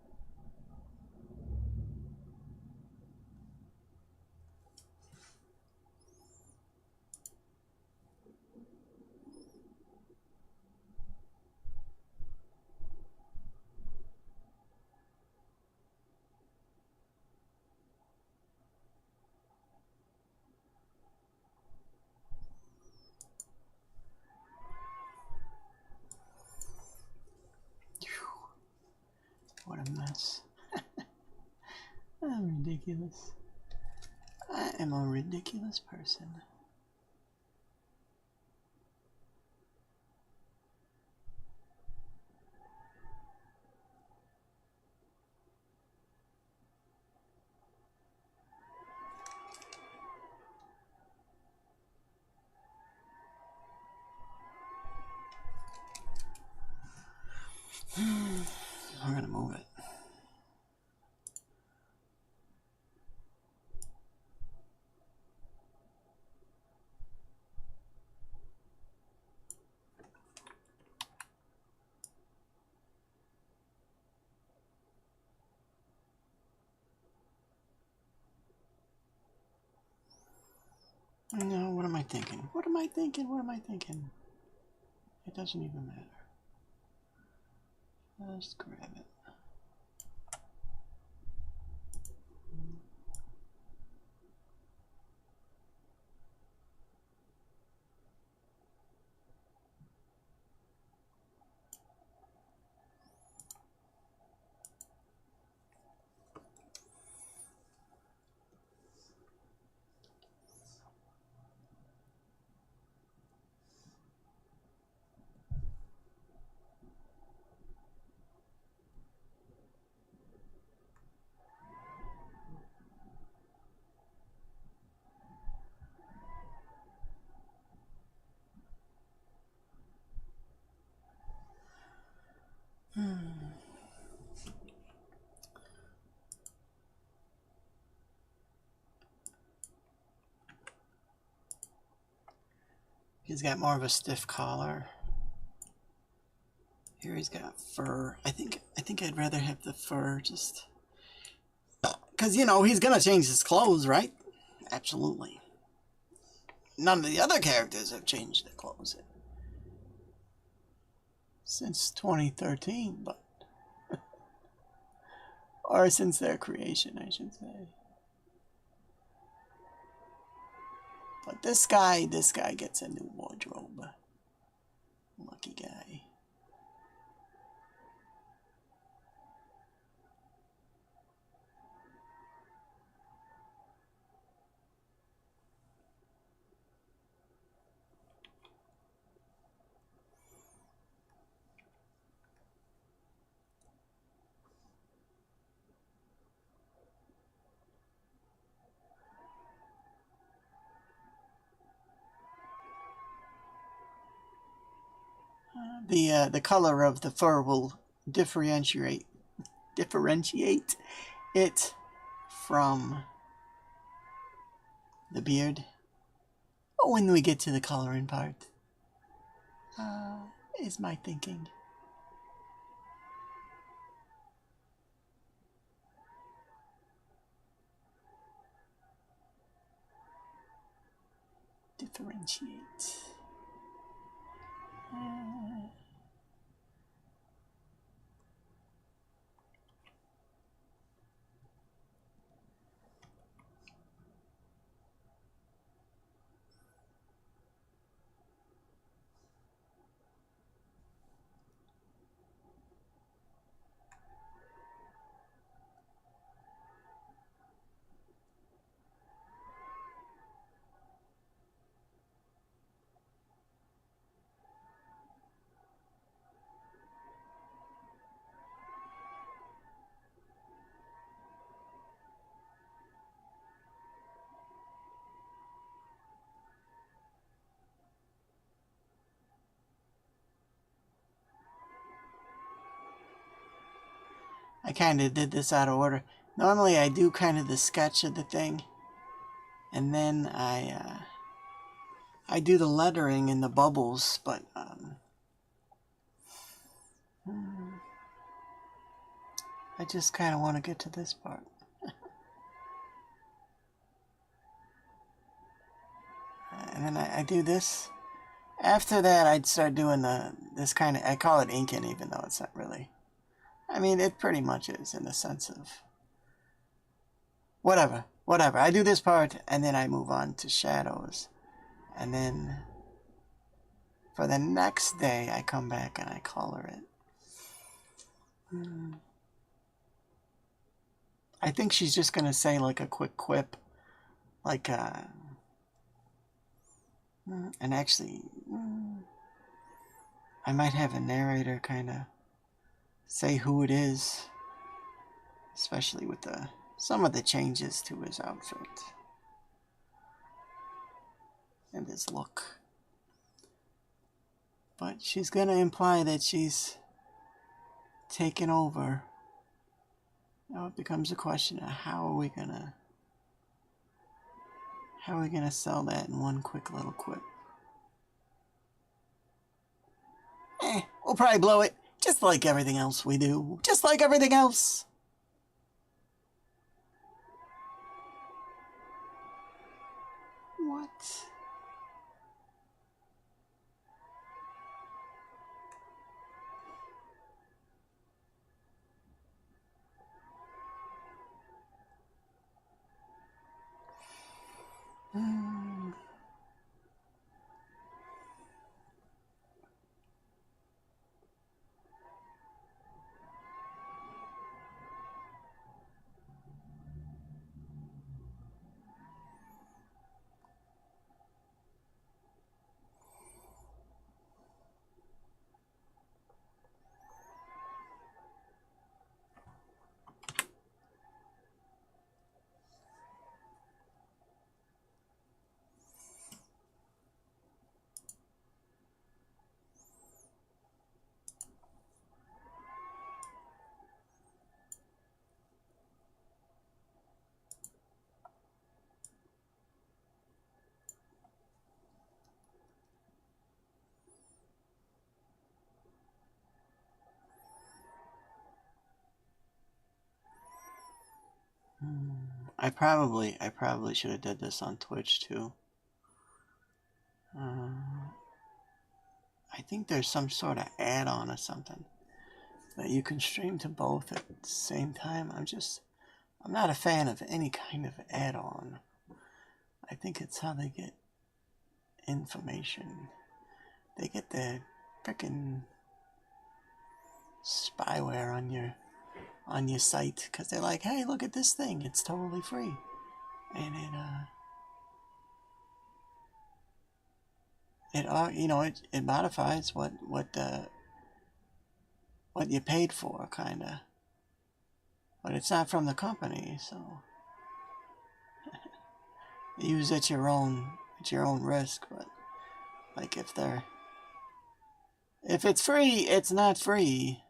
What a mess. I'm ridiculous. I am a ridiculous person. We're gonna move it. No, what am I thinking? What am I thinking? What am I thinking? It doesn't even matter. Just grab it. He's got more of a stiff collar. Here he's got fur. I think I'd rather have the fur, just because, you know, he's gonna change his clothes, right? Absolutely. None of the other characters have changed their clothes since 2013, but or since their creation, I should say. But this guy gets a new wardrobe. Lucky guy. The color of the fur will differentiate it from the beard. But when we get to the coloring part, is my thinking. Differentiate. I kind of did this out of order. Normally I do kind of the sketch of the thing, and then I do the lettering in the bubbles, but I just kind of want to get to this part. And then I do this. After that, I'd start doing this kind of, I call it inking, even though it's not really. I mean, it pretty much is in the sense of whatever. I do this part, and then I move on to shadows. And then for the next day, I come back and I color it. I think she's just going to say like a quick quip. Like, and actually, I might have a narrator kind of say who it is. Especially with some of the changes to his outfit. And his look. But she's going to imply that she's taken over. Now it becomes a question of how are we gonna sell that in one quick little quip? We'll probably blow it, just like everything else we do. Just like everything else. What? I probably should have did this on Twitch too. I think there's some sort of add-on or something that you can stream to both at the same time. I'm not a fan of any kind of add-on. I think it's how they get information. They get the frickin' spyware on your site because they're like, hey, look at this thing, it's totally free, and it modifies what you paid for, kind of, but it's not from the company, so use at your own risk. But like if it's free, it's not free.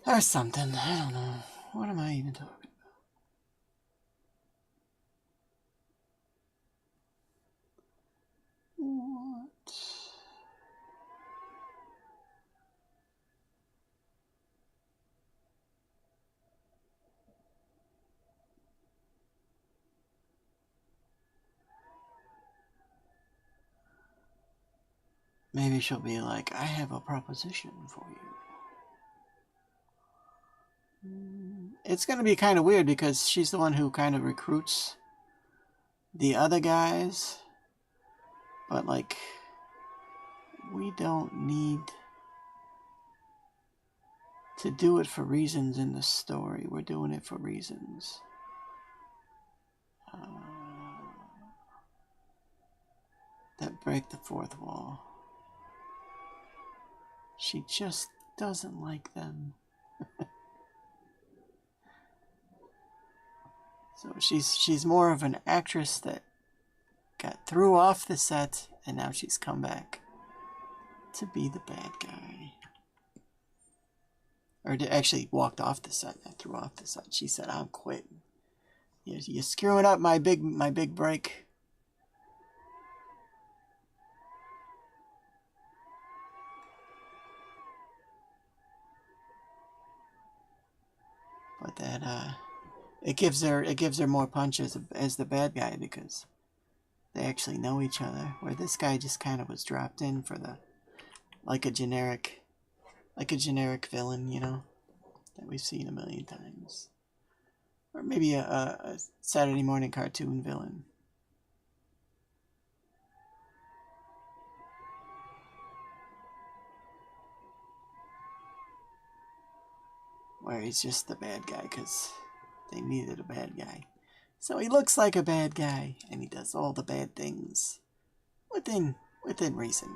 Or something. I don't know. What am I even talking about? What? Maybe she'll be like, I have a proposition for you. It's going to be kind of weird because she's the one who kind of recruits the other guys. But, like, we don't need to do it for reasons in the story. We're doing it for reasons. That break the fourth wall. She just doesn't like them. So she's more of an actress that got threw off the set, and now she's come back to be the bad guy. Or actually walked off the set, not threw off the set. She said, I'm quitting. You're screwing up my big break. but that it gives her more punch as the bad guy because they actually know each other. Where this guy just kind of was dropped in for the like a generic villain, you know, that we've seen a million times, or maybe a Saturday morning cartoon villain. Where he's just the bad guy because they needed a bad guy. So he looks like a bad guy, and he does all the bad things within reason.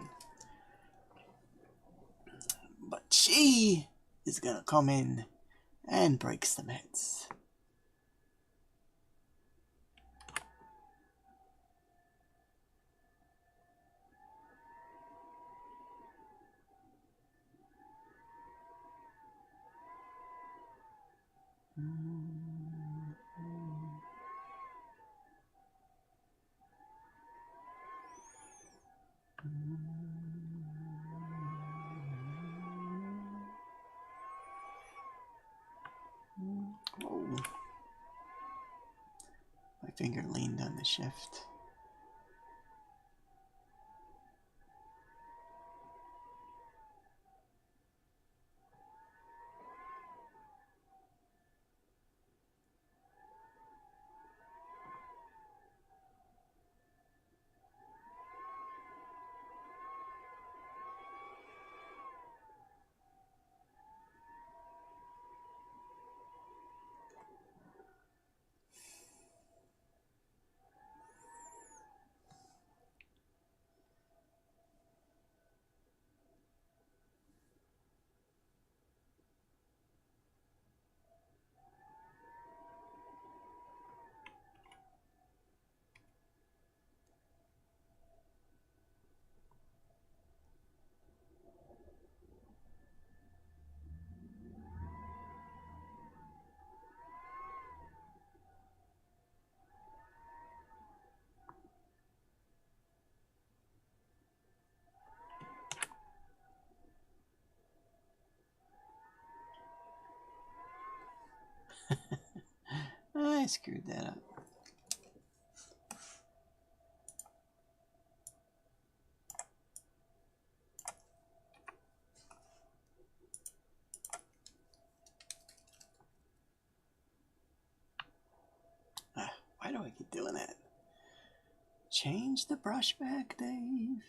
But she is gonna come in and break some heads. Whoa. My finger leaned on the shift. I screwed that up. Why do I keep doing that? Change the brush back, Dave.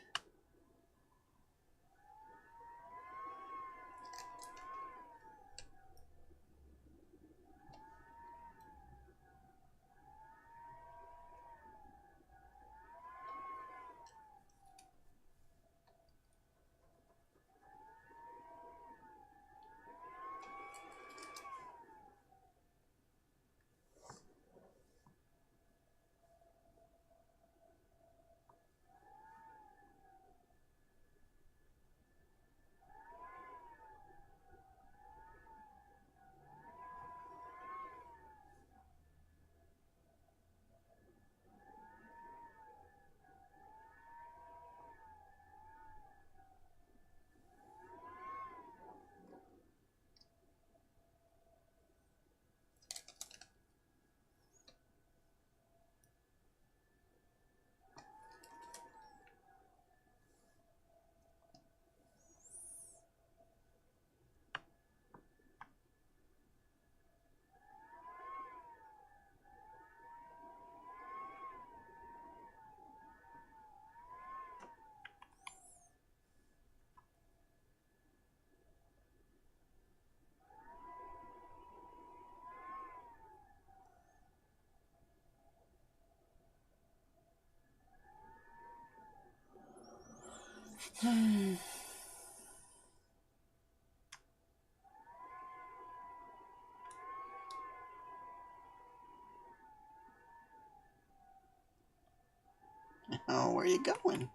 Oh, where you going?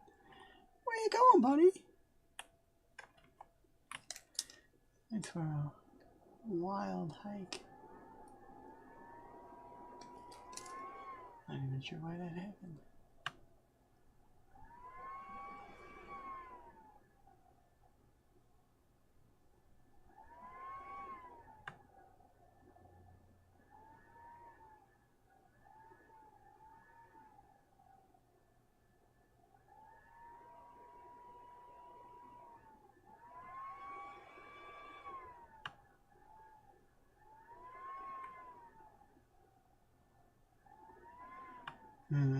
Where you going, buddy? It's for a wild hike. Not even sure why that happened.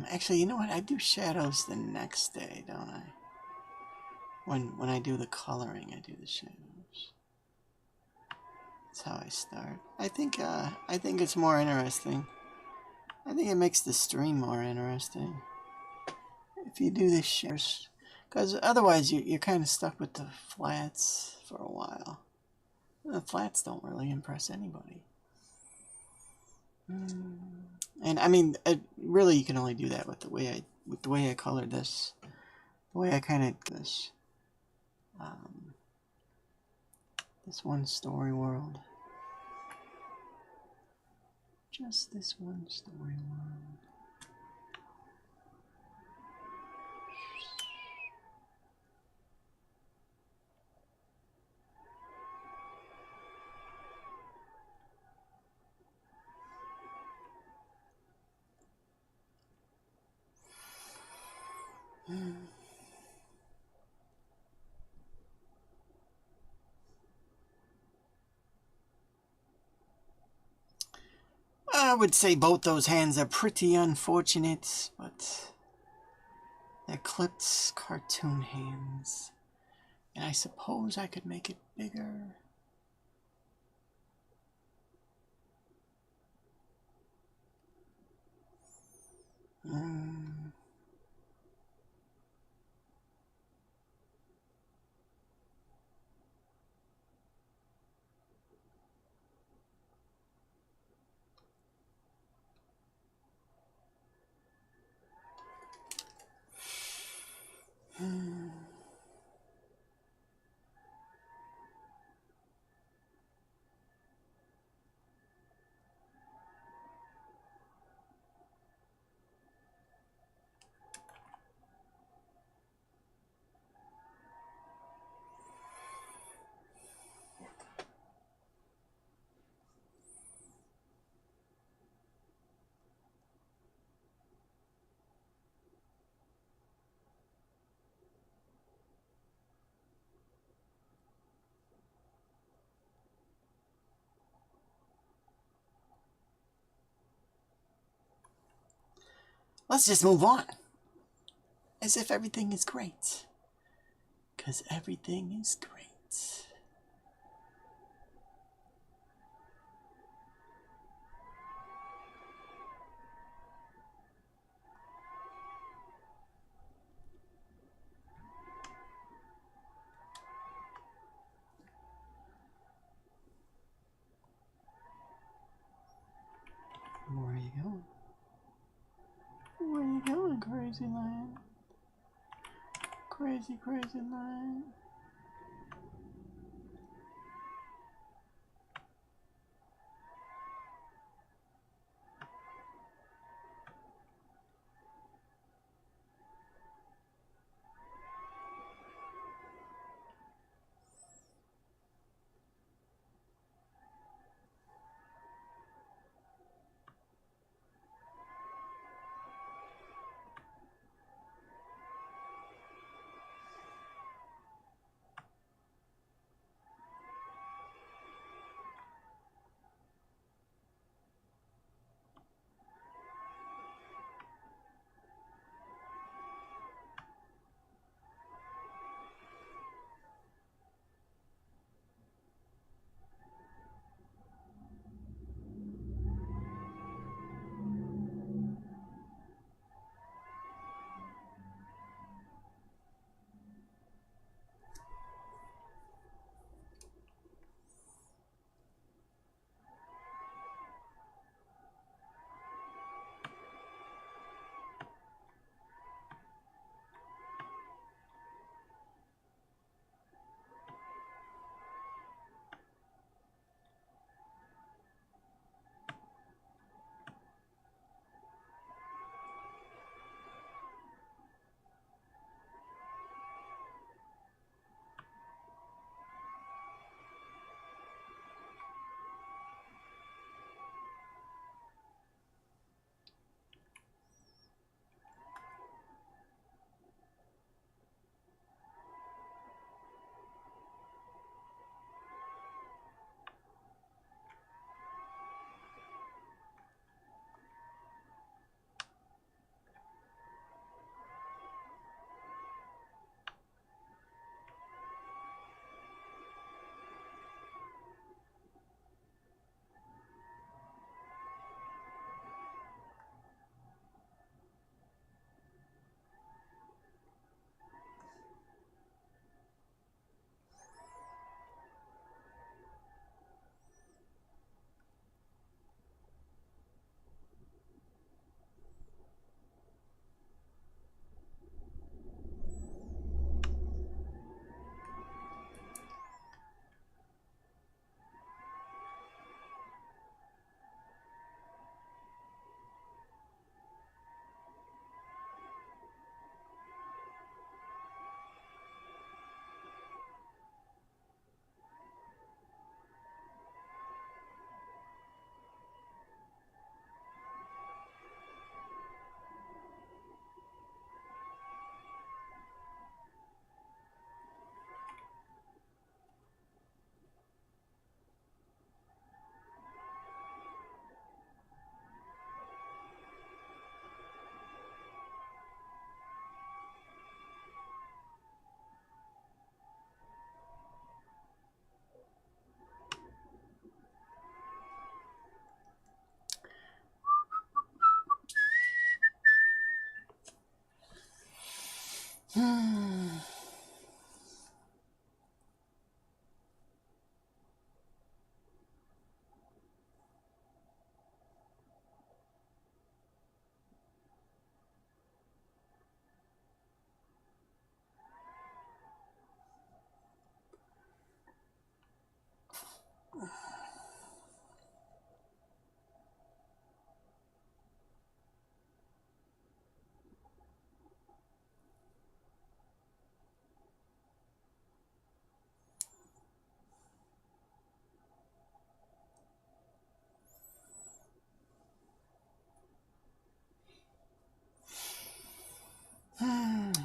Actually, you know what? I do shadows the next day, don't I? When I do the coloring, I do the shadows. That's how I start. I think it's more interesting. I think it makes the stream more interesting if you do the shares, because otherwise you're kind of stuck with the flats for a while. The flats don't really impress anybody. And I mean, really, you can only do that with the way I colored this, the way I kind of this one story world, just this one story world. I would say both those hands are pretty unfortunate, but they're clipped cartoon hands. And I suppose I could make it bigger. Let's just move on. As if everything is great. Because everything is great. Where are you going? Where are you going, crazy lion? Crazy, crazy lion.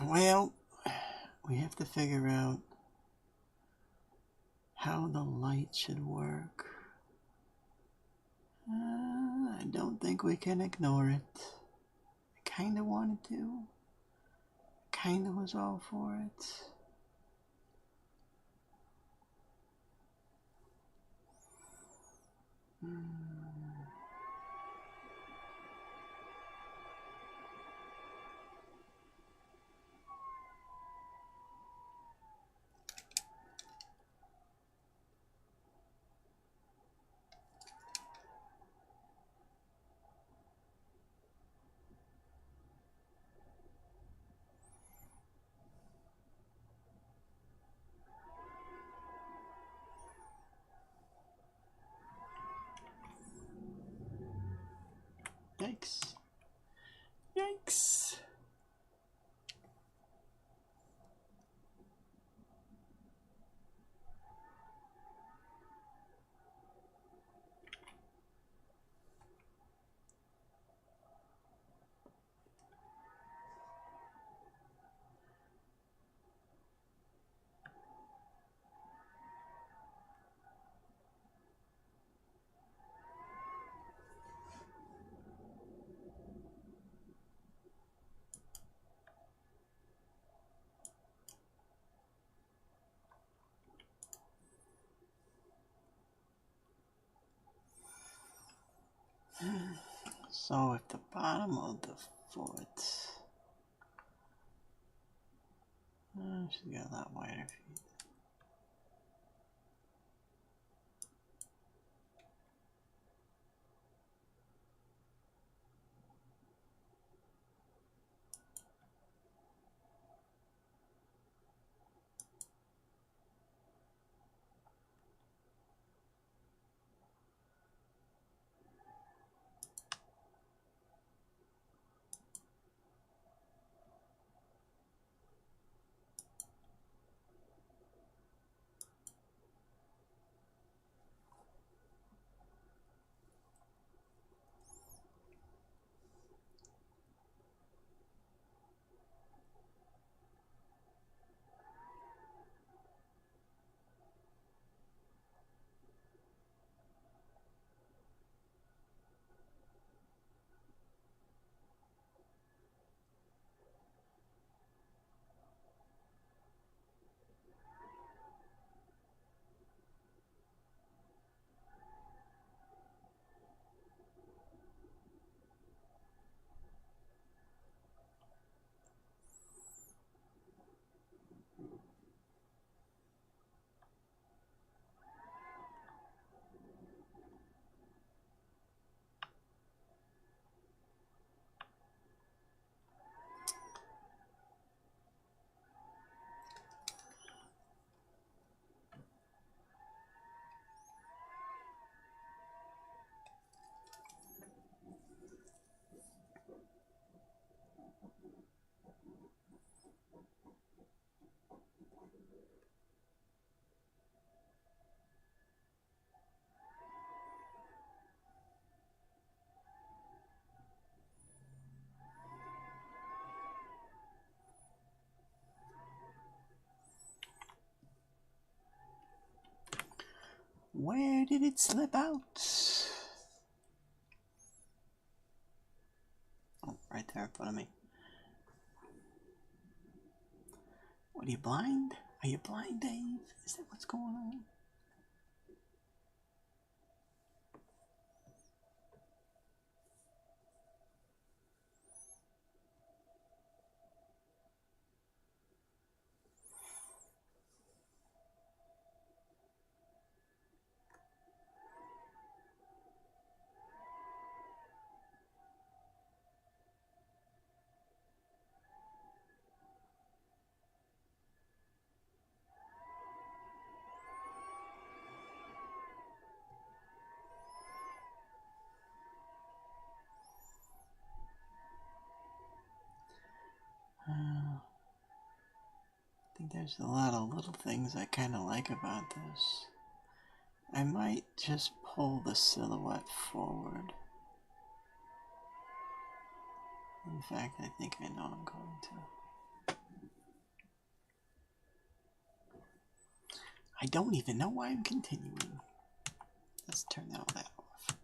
Well, we have to figure out how the light should work. I don't think we can ignore it. I kinda wanted to. Kinda was all for it. Yikes. Yikes. So at the bottom of the foot, she's got a lot wider feet. Where did it slip out? Oh, right there in front of me. What, are you blind? Are you blind, Dave? Is that what's going on? I think there's a lot of little things I kind of like about this. I might just pull the silhouette forward. In fact, I think I know I'm going to. I don't even know why I'm continuing. Let's turn all that off.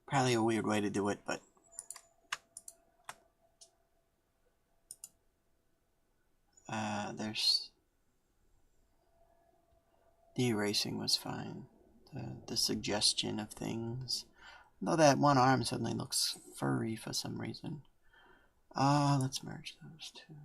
Probably a weird way to do it, but there's the erasing was fine. The suggestion of things, though that one arm suddenly looks furry for some reason. Let's merge those two.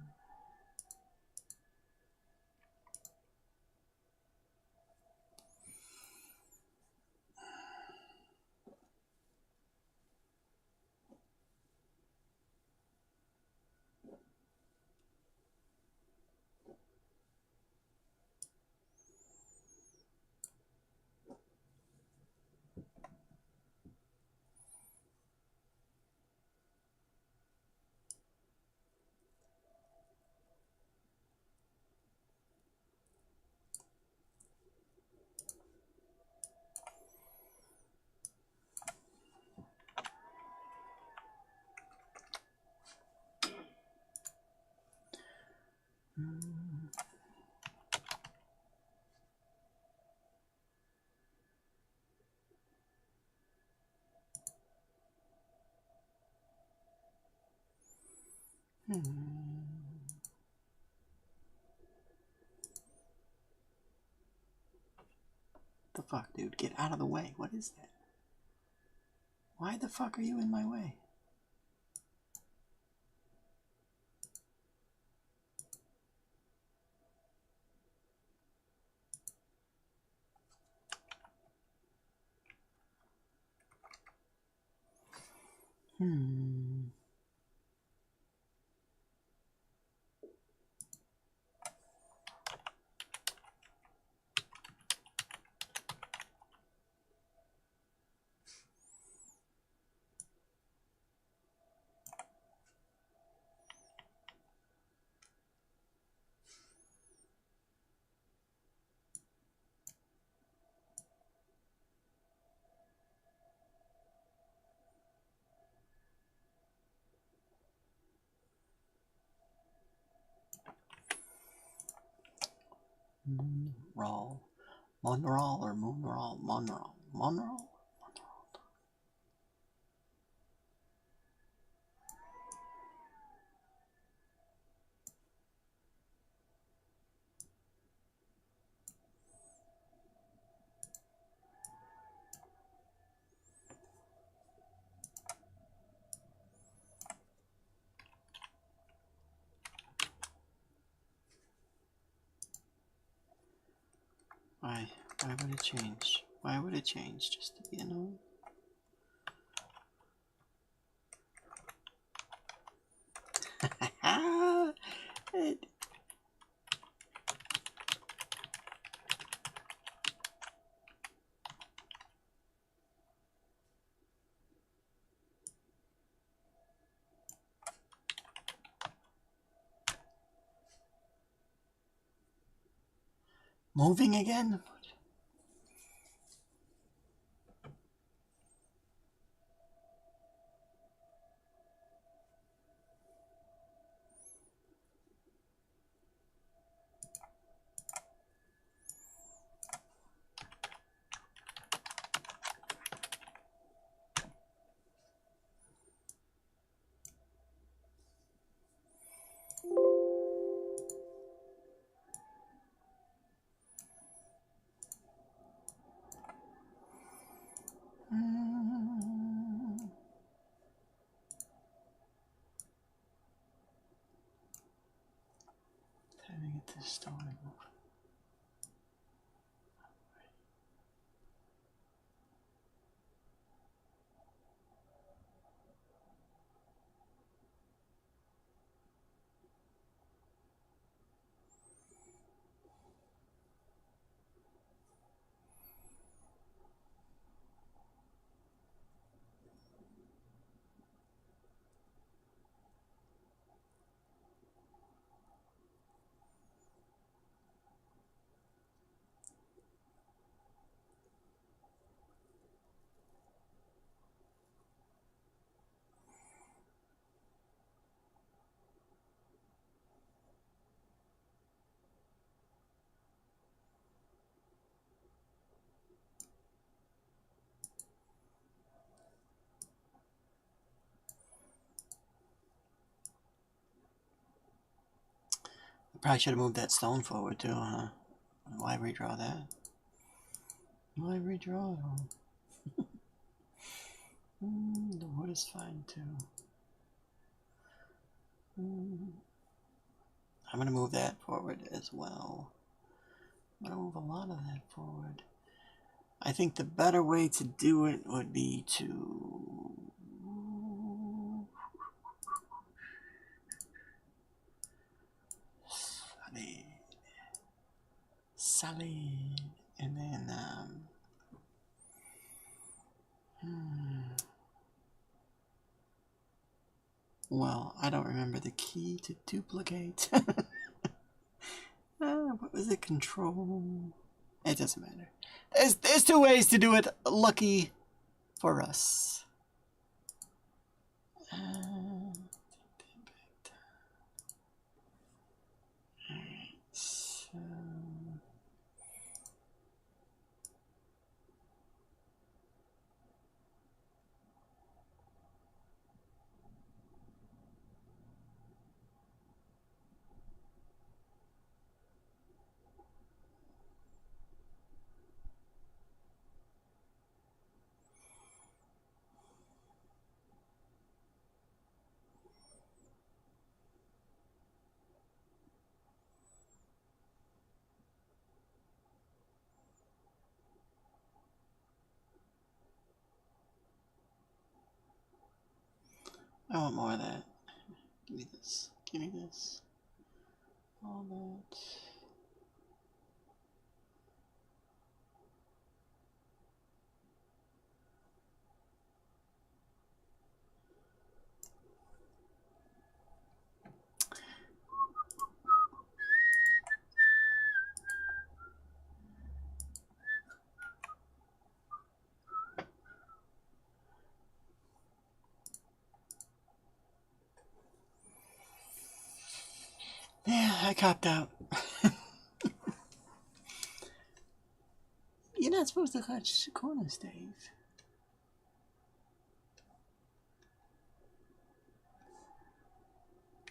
The fuck, dude? Get out of the way. What is that? Why the fuck are you in my way? Moonroll. Monroll or Moonroll? Monroll. Monroll? Why? Why would it change? Why would it change just to be annoying? it, moving again? Trying to get this story moving. Probably should have moved that stone forward too, huh? Why redraw that? Why redraw it all? The wood is fine too. I'm gonna move that forward as well. I'm gonna move a lot of that forward. I think the better way to do it would be to solid, and then well, I don't remember the key to duplicate. What was it? Control. It doesn't matter. There's two ways to do it. Lucky for us. So I want more of that. Give me this. Give me this. All that. Yeah, I copped out. You're not supposed to touch corners, Dave.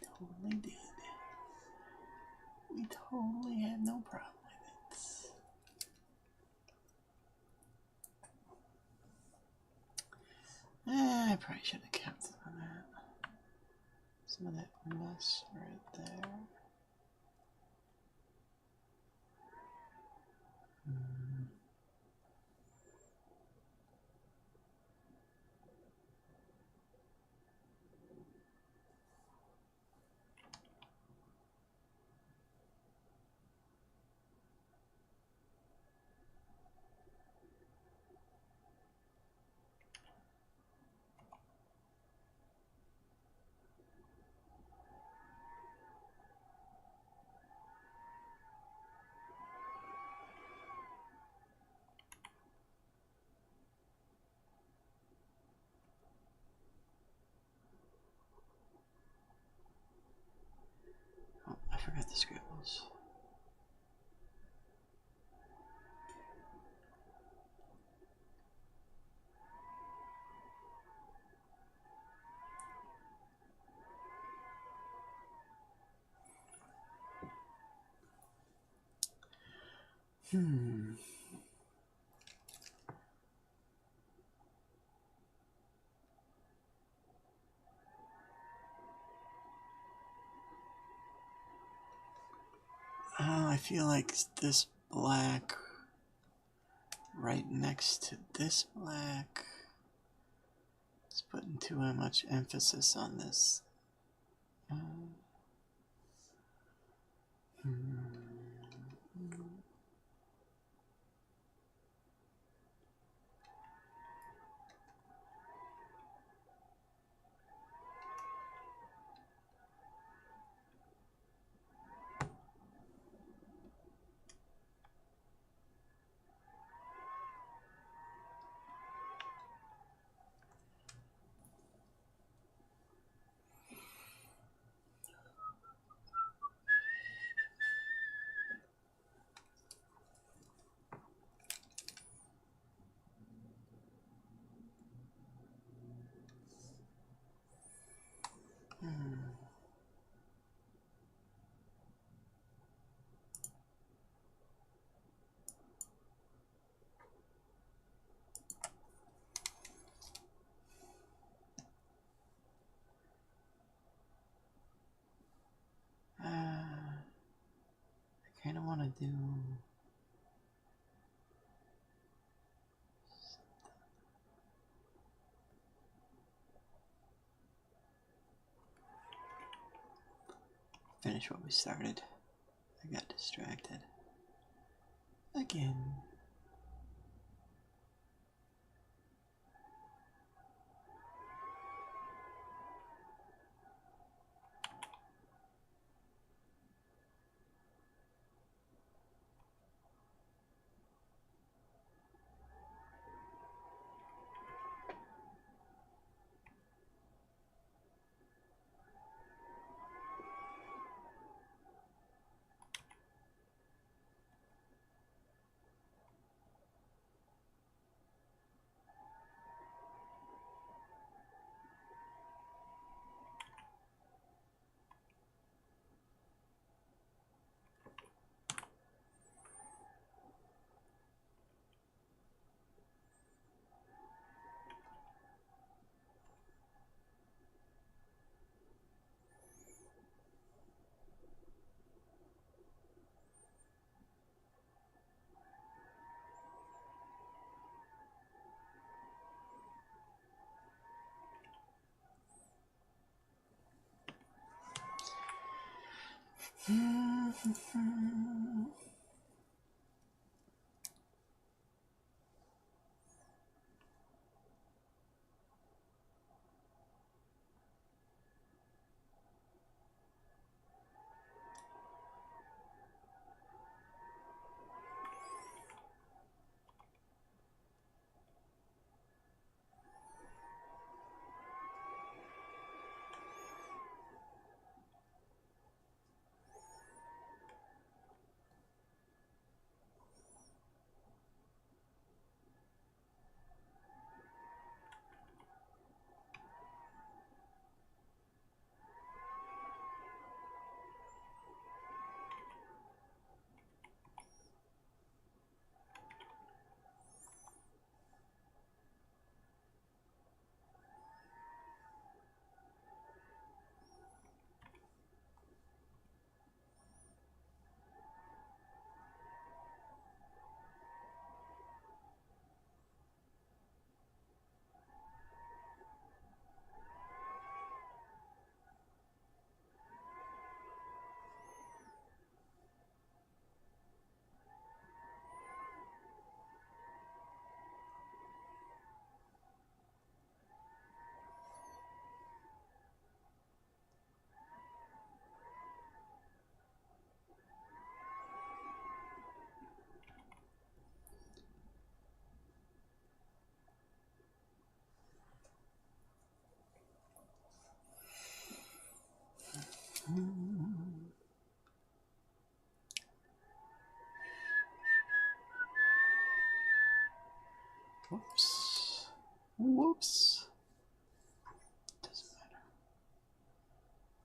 Totally did. We totally had no problem with it. I probably should have kept some of that. Some of that mess right there. forgot the scribbles. Oh, I feel like this black right next to this black is putting too much emphasis on this. I kind of want to do finish what we started. I got distracted again.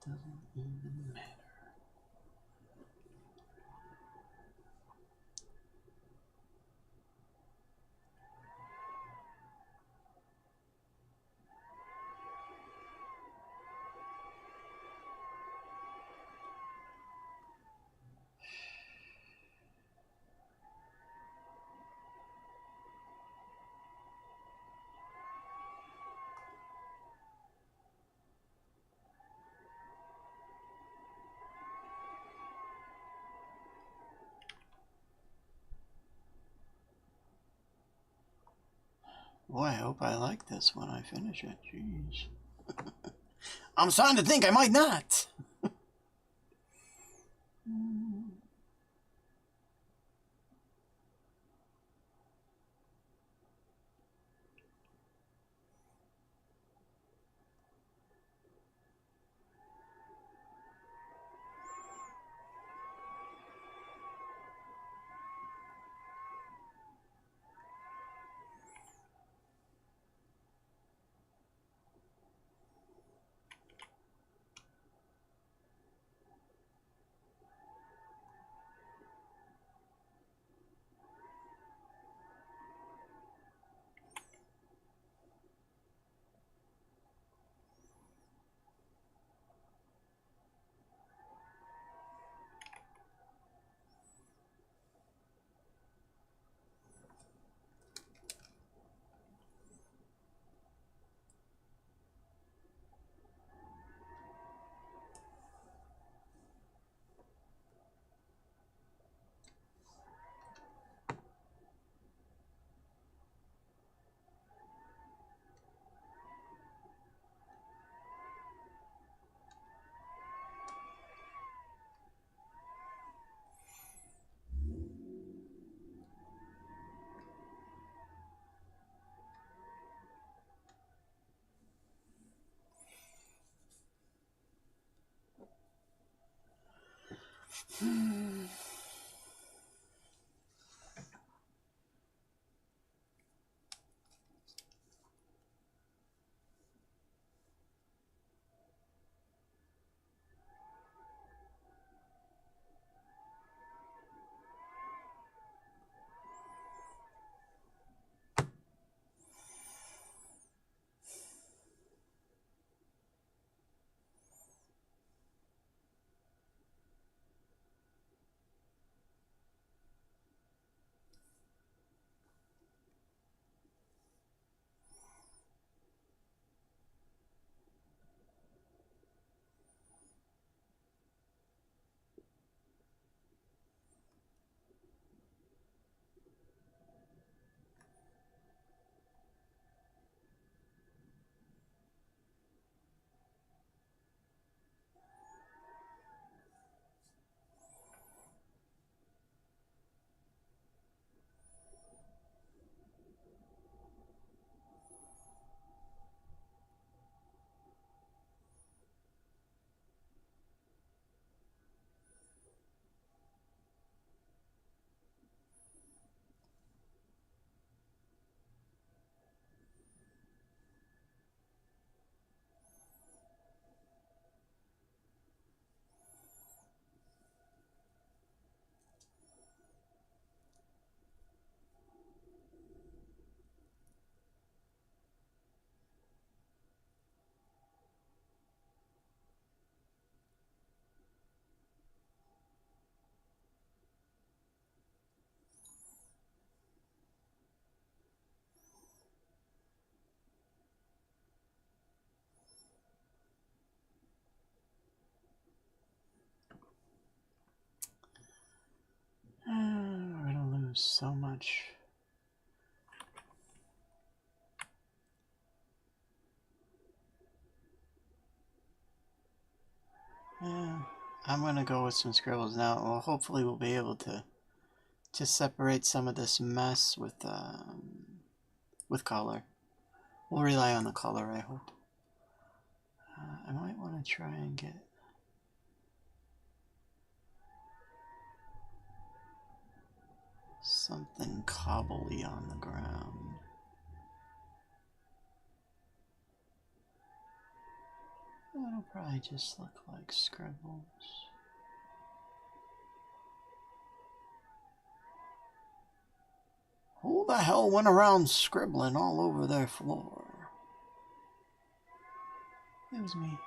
Doesn't even matter. Boy, I hope I like this when I finish it. Jeez. I'm starting to think I might not. We're gonna lose so much. Yeah, I'm gonna go with some scribbles now. Well, hopefully we'll be able to separate some of this mess with color. We'll rely on the color, I hope. I might want to try and get something cobbly on the ground. That'll probably just look like scribbles. Who the hell went around scribbling all over their floor? It was me.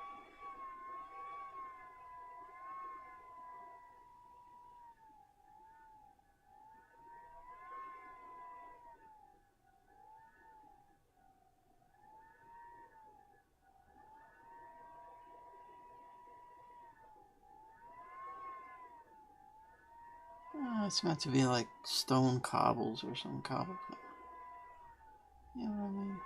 It's meant to be like stone cobbles or some cobble. You know what I mean?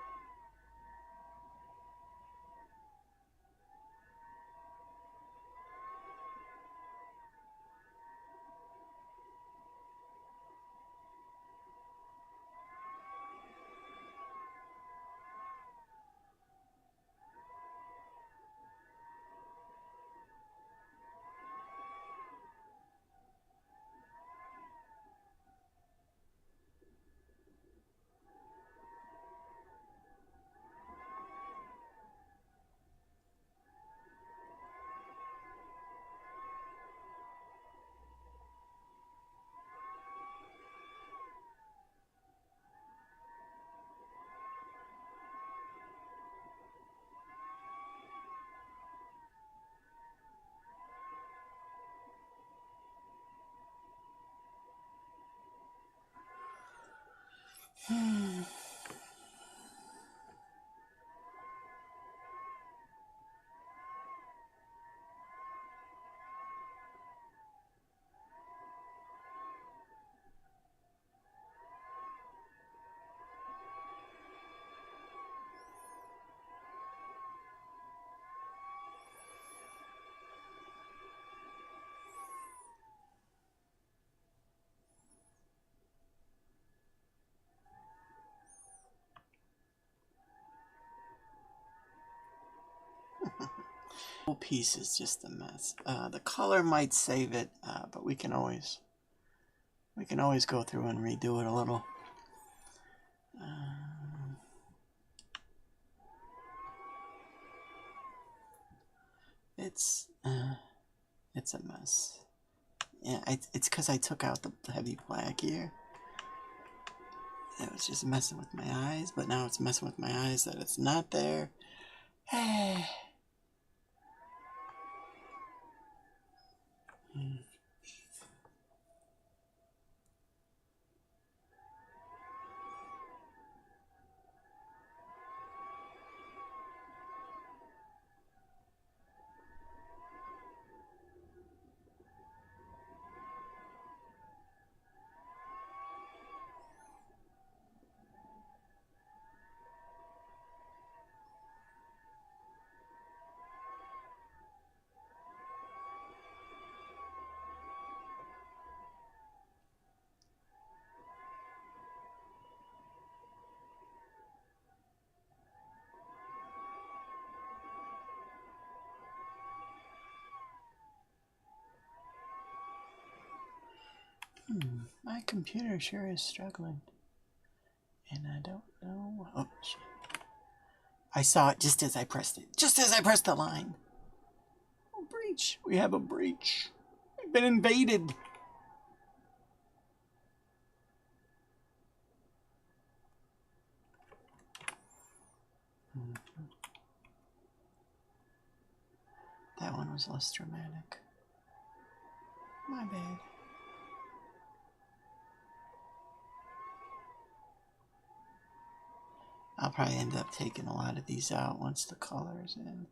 The whole piece is just a mess. The color might save it, but we can always go through and redo it a little. It's a mess. Yeah, it's because I took out the heavy black here. It was just messing with my eyes, but now it's messing with my eyes that it's not there. My computer sure is struggling. And I don't know. Oh, shit. I saw it just as I pressed it. Just as I pressed the line. Oh, breach. We have a breach. We've been invaded. That one was less dramatic. My bad. I'll probably end up taking a lot of these out once the color's in.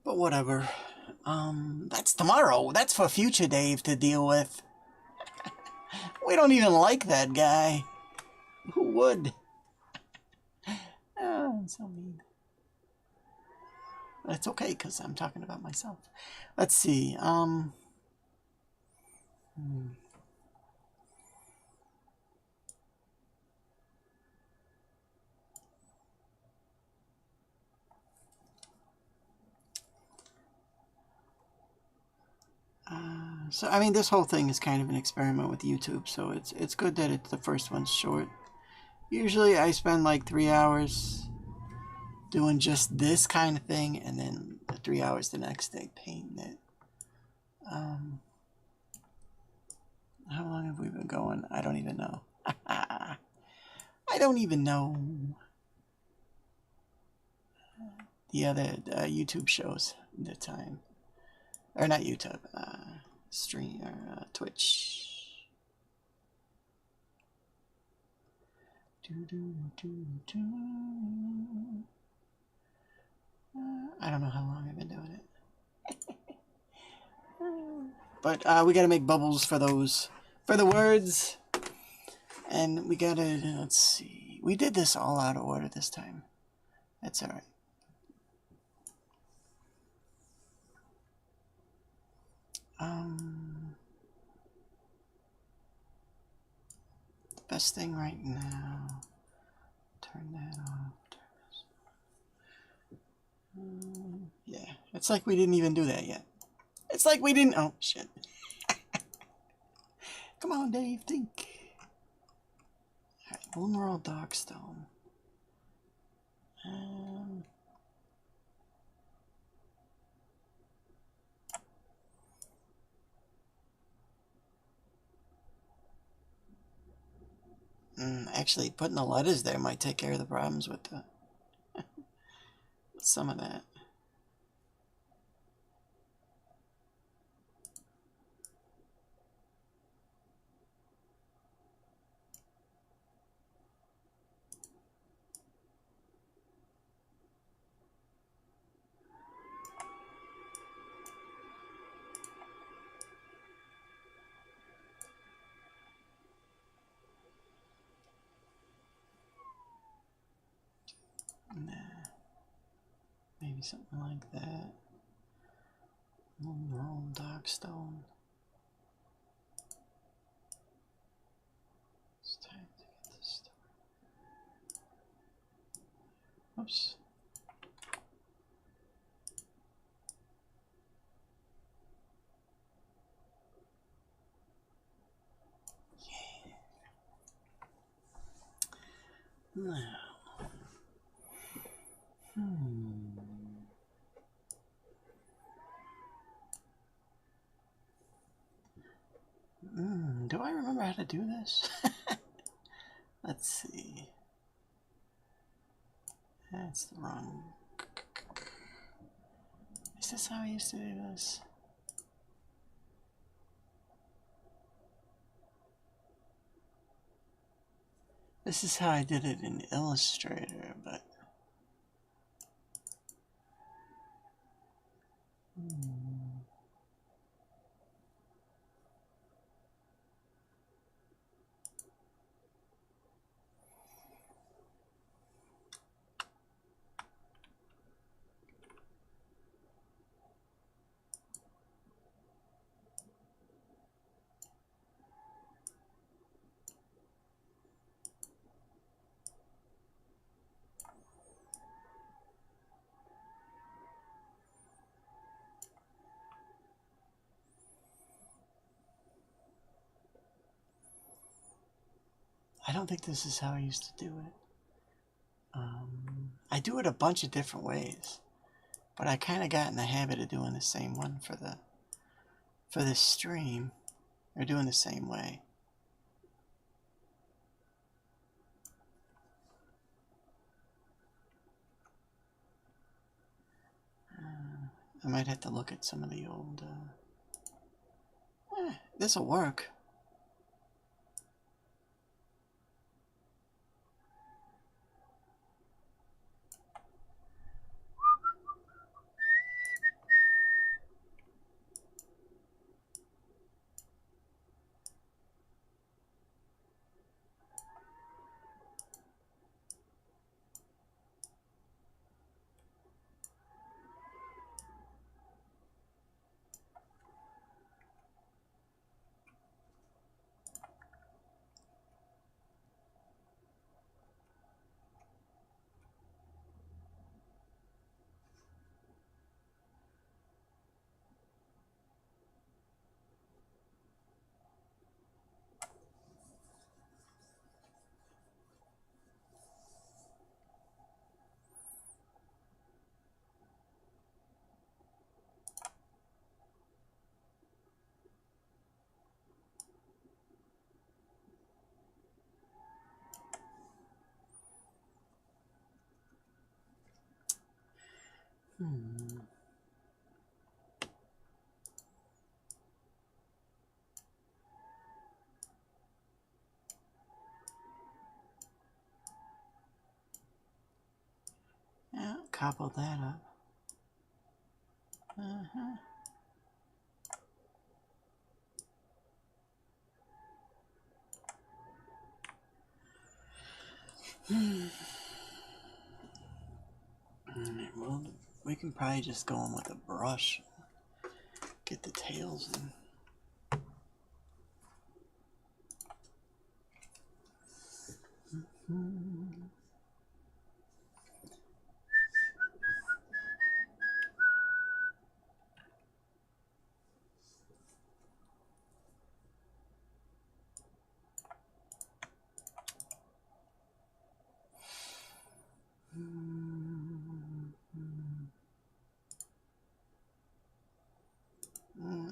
But whatever. That's tomorrow. That's for future Dave to deal with. We don't even like that guy. Who would? Oh, I'm so mean. But it's okay, because I'm talking about myself. Let's see. So I mean, this whole thing is kind of an experiment with YouTube, so it's good that the first one's short. Usually I spend like 3 hours doing just this kind of thing, and then 3 hours the next day painting it. How long have we been going? I don't even know. I don't even know. The other YouTube shows the time. Or not YouTube, stream, or Twitch. I don't know how long I've been doing it. But we gotta make bubbles for those, for the words. And we gotta, let's see. We did this all out of order this time. That's alright. The best thing right now, turn that off. Yeah, it's like we didn't even do that yet. It's like we didn't, oh shit. Come on, Dave, think. Alright, Vulnerable Darkstone. Actually, putting the letters there might take care of the problems with the with some of that. Nah. Maybe something like that. Vulnerable Darkstone. It's time to get this started. Oops. Yeah. Now. Do I remember how to do this? Let's see. That's the wrong. Is this how I used to do this? This is how I did it in Illustrator, but... I don't think this is how I used to do it. I do it a bunch of different ways, but I kind of got in the habit of doing the same one for this stream, or doing the same way. I might have to look at some of the old. This will work. Yeah, couple that up. Alright, well, we can probably just go in with a brush. Get the tails in.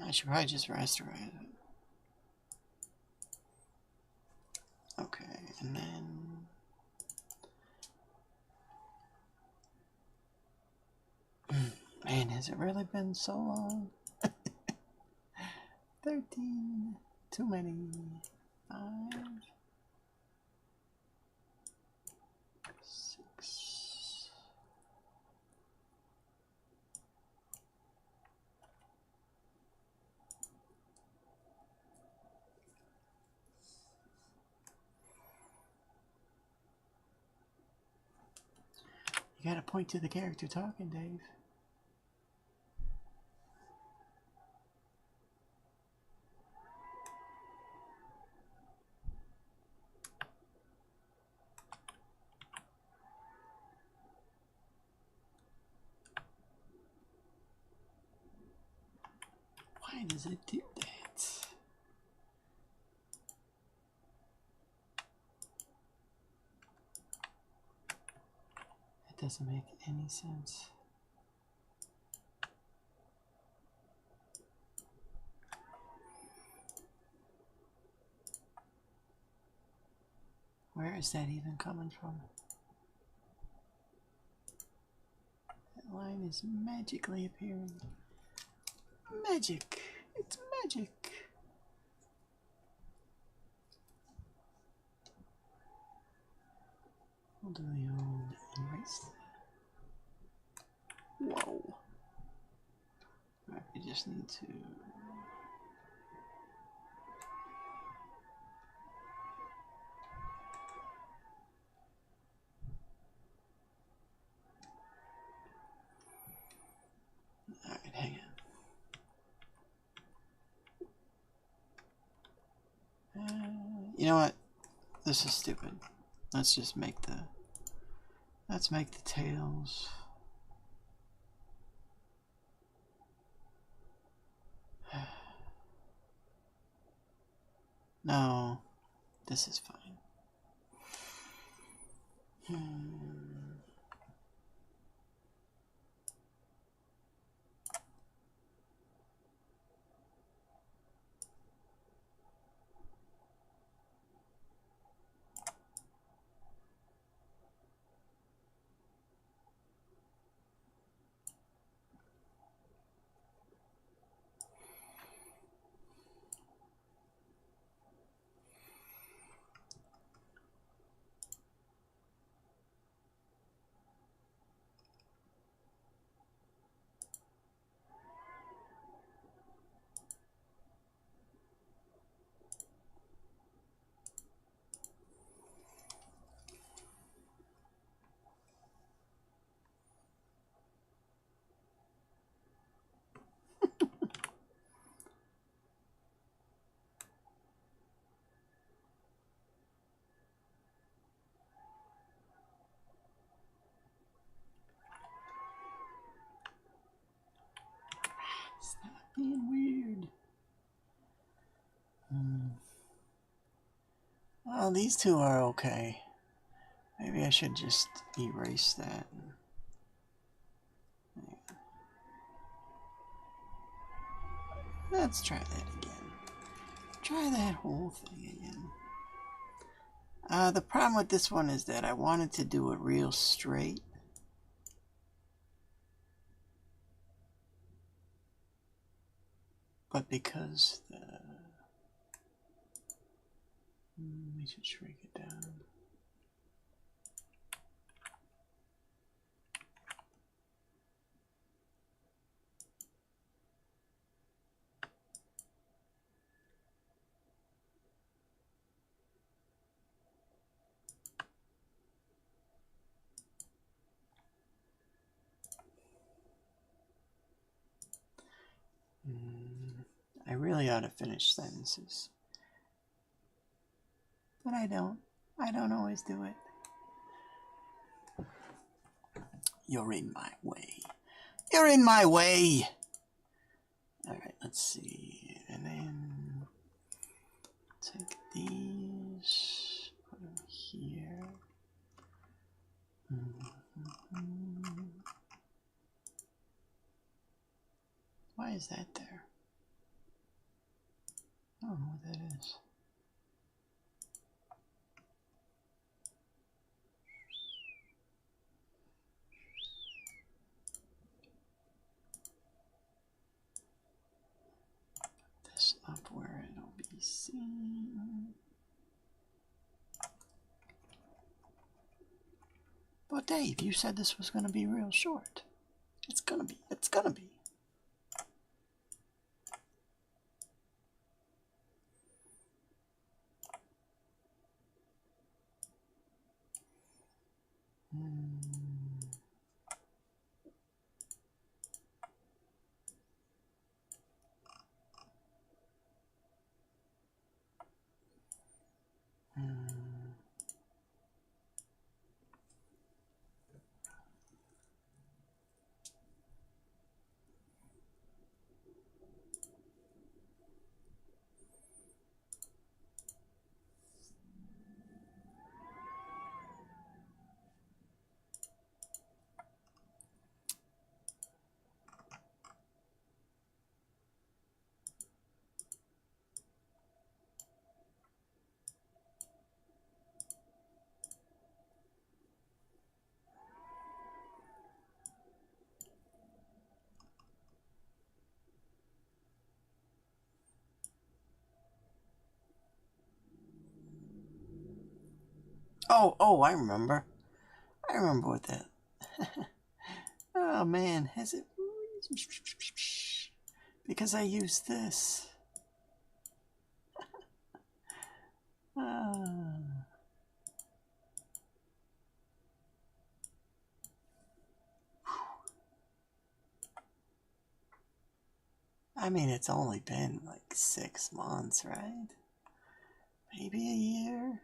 I should probably just rasterize it. Okay, and then man, has it really been so long? 13. Too many. 5. 6. You gotta point to the character talking, Dave. Why does it do that? It doesn't make any sense. Where is that even coming from? That line is magically appearing. Magic! It's magic! We'll do the old erase. Whoa. Alright, we just need to... Alright, hang on. You know what? This is stupid. Let's just make the... Let's make the tails... No, this is fine. Stop being weird. Well, these two are okay. Maybe I should just erase that. Let's try that again. Try that whole thing again. The problem with this one is that I wanted to do it real straight. but because we should shrink it down. I really ought to finish sentences, but I don't. I don't always do it. You're in my way. You're in my way. All right, let's see. And then take these, put them here. Why is that there? I don't know what that is. Put this up where it'll be seen. But Dave, you said this was going to be real short. It's going to be. It's going to be. Oh, I remember. I remember what that. Oh man, has it? Because I used this. I mean, it's only been like 6 months, right? Maybe a year.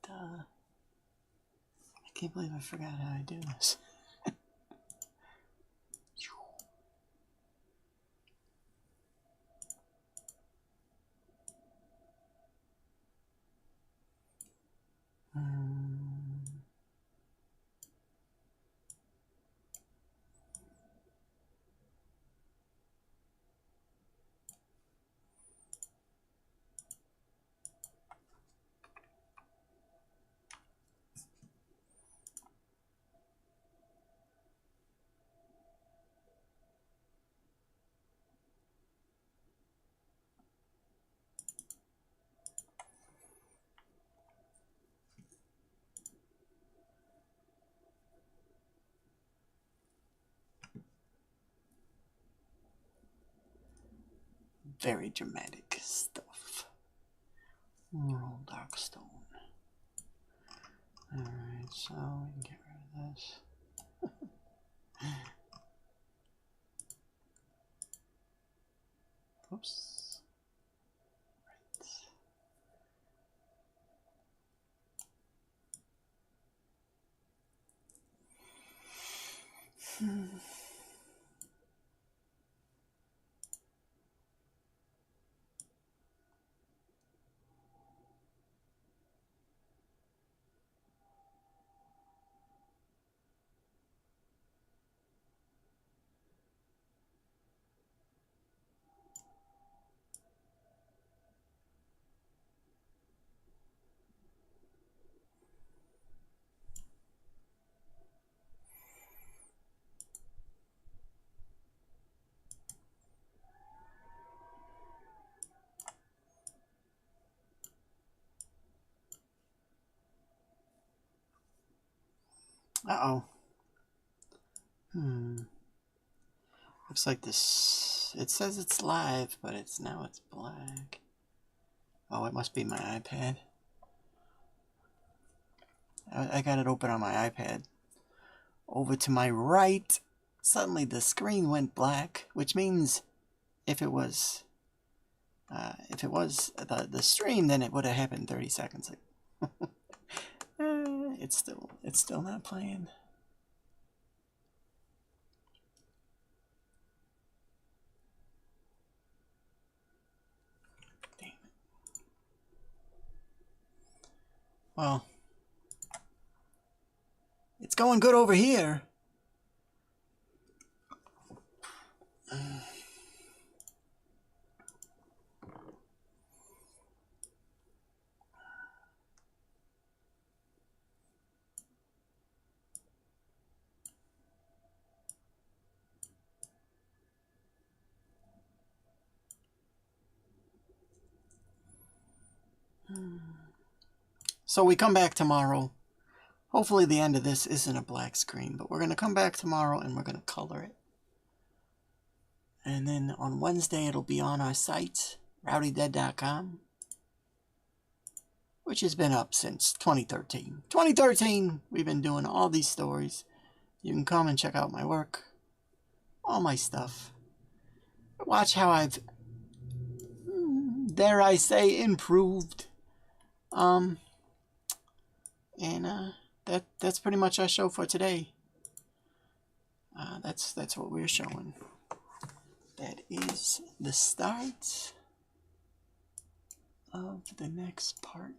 Duh. I can't believe I forgot how I do this. Very dramatic stuff. Roll dark stone. Alright, so we can get rid of this. Oops. Right. Uh-oh. Looks like this... It says it's live, but it's black. Oh, it must be my iPad. I got it open on my iPad. Over to my right, suddenly the screen went black, which means if it was the stream, then it would have happened 30 seconds ago. It's still not playing. Damn it. Well, it's going good over here. So we come back tomorrow. Hopefully the end of this isn't a black screen, but we're going to come back tomorrow and we're going to color it. And then on Wednesday it'll be on our site, rowdydead.com, which has been up since 2013. 2013, we've been doing all these stories. You can come and check out my work, all my stuff. Watch how I've, dare I say, improved. That's pretty much our show for today. That's what we're showing. That is the start of the next part.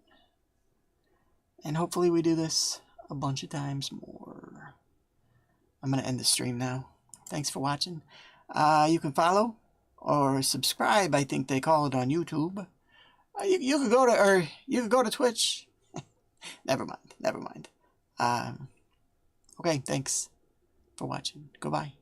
And hopefully we do this a bunch of times more. I'm going to end the stream now. Thanks for watching. You can follow or subscribe, I think they call it on YouTube. You could go to Twitch. Never mind. Okay, thanks for watching. Goodbye.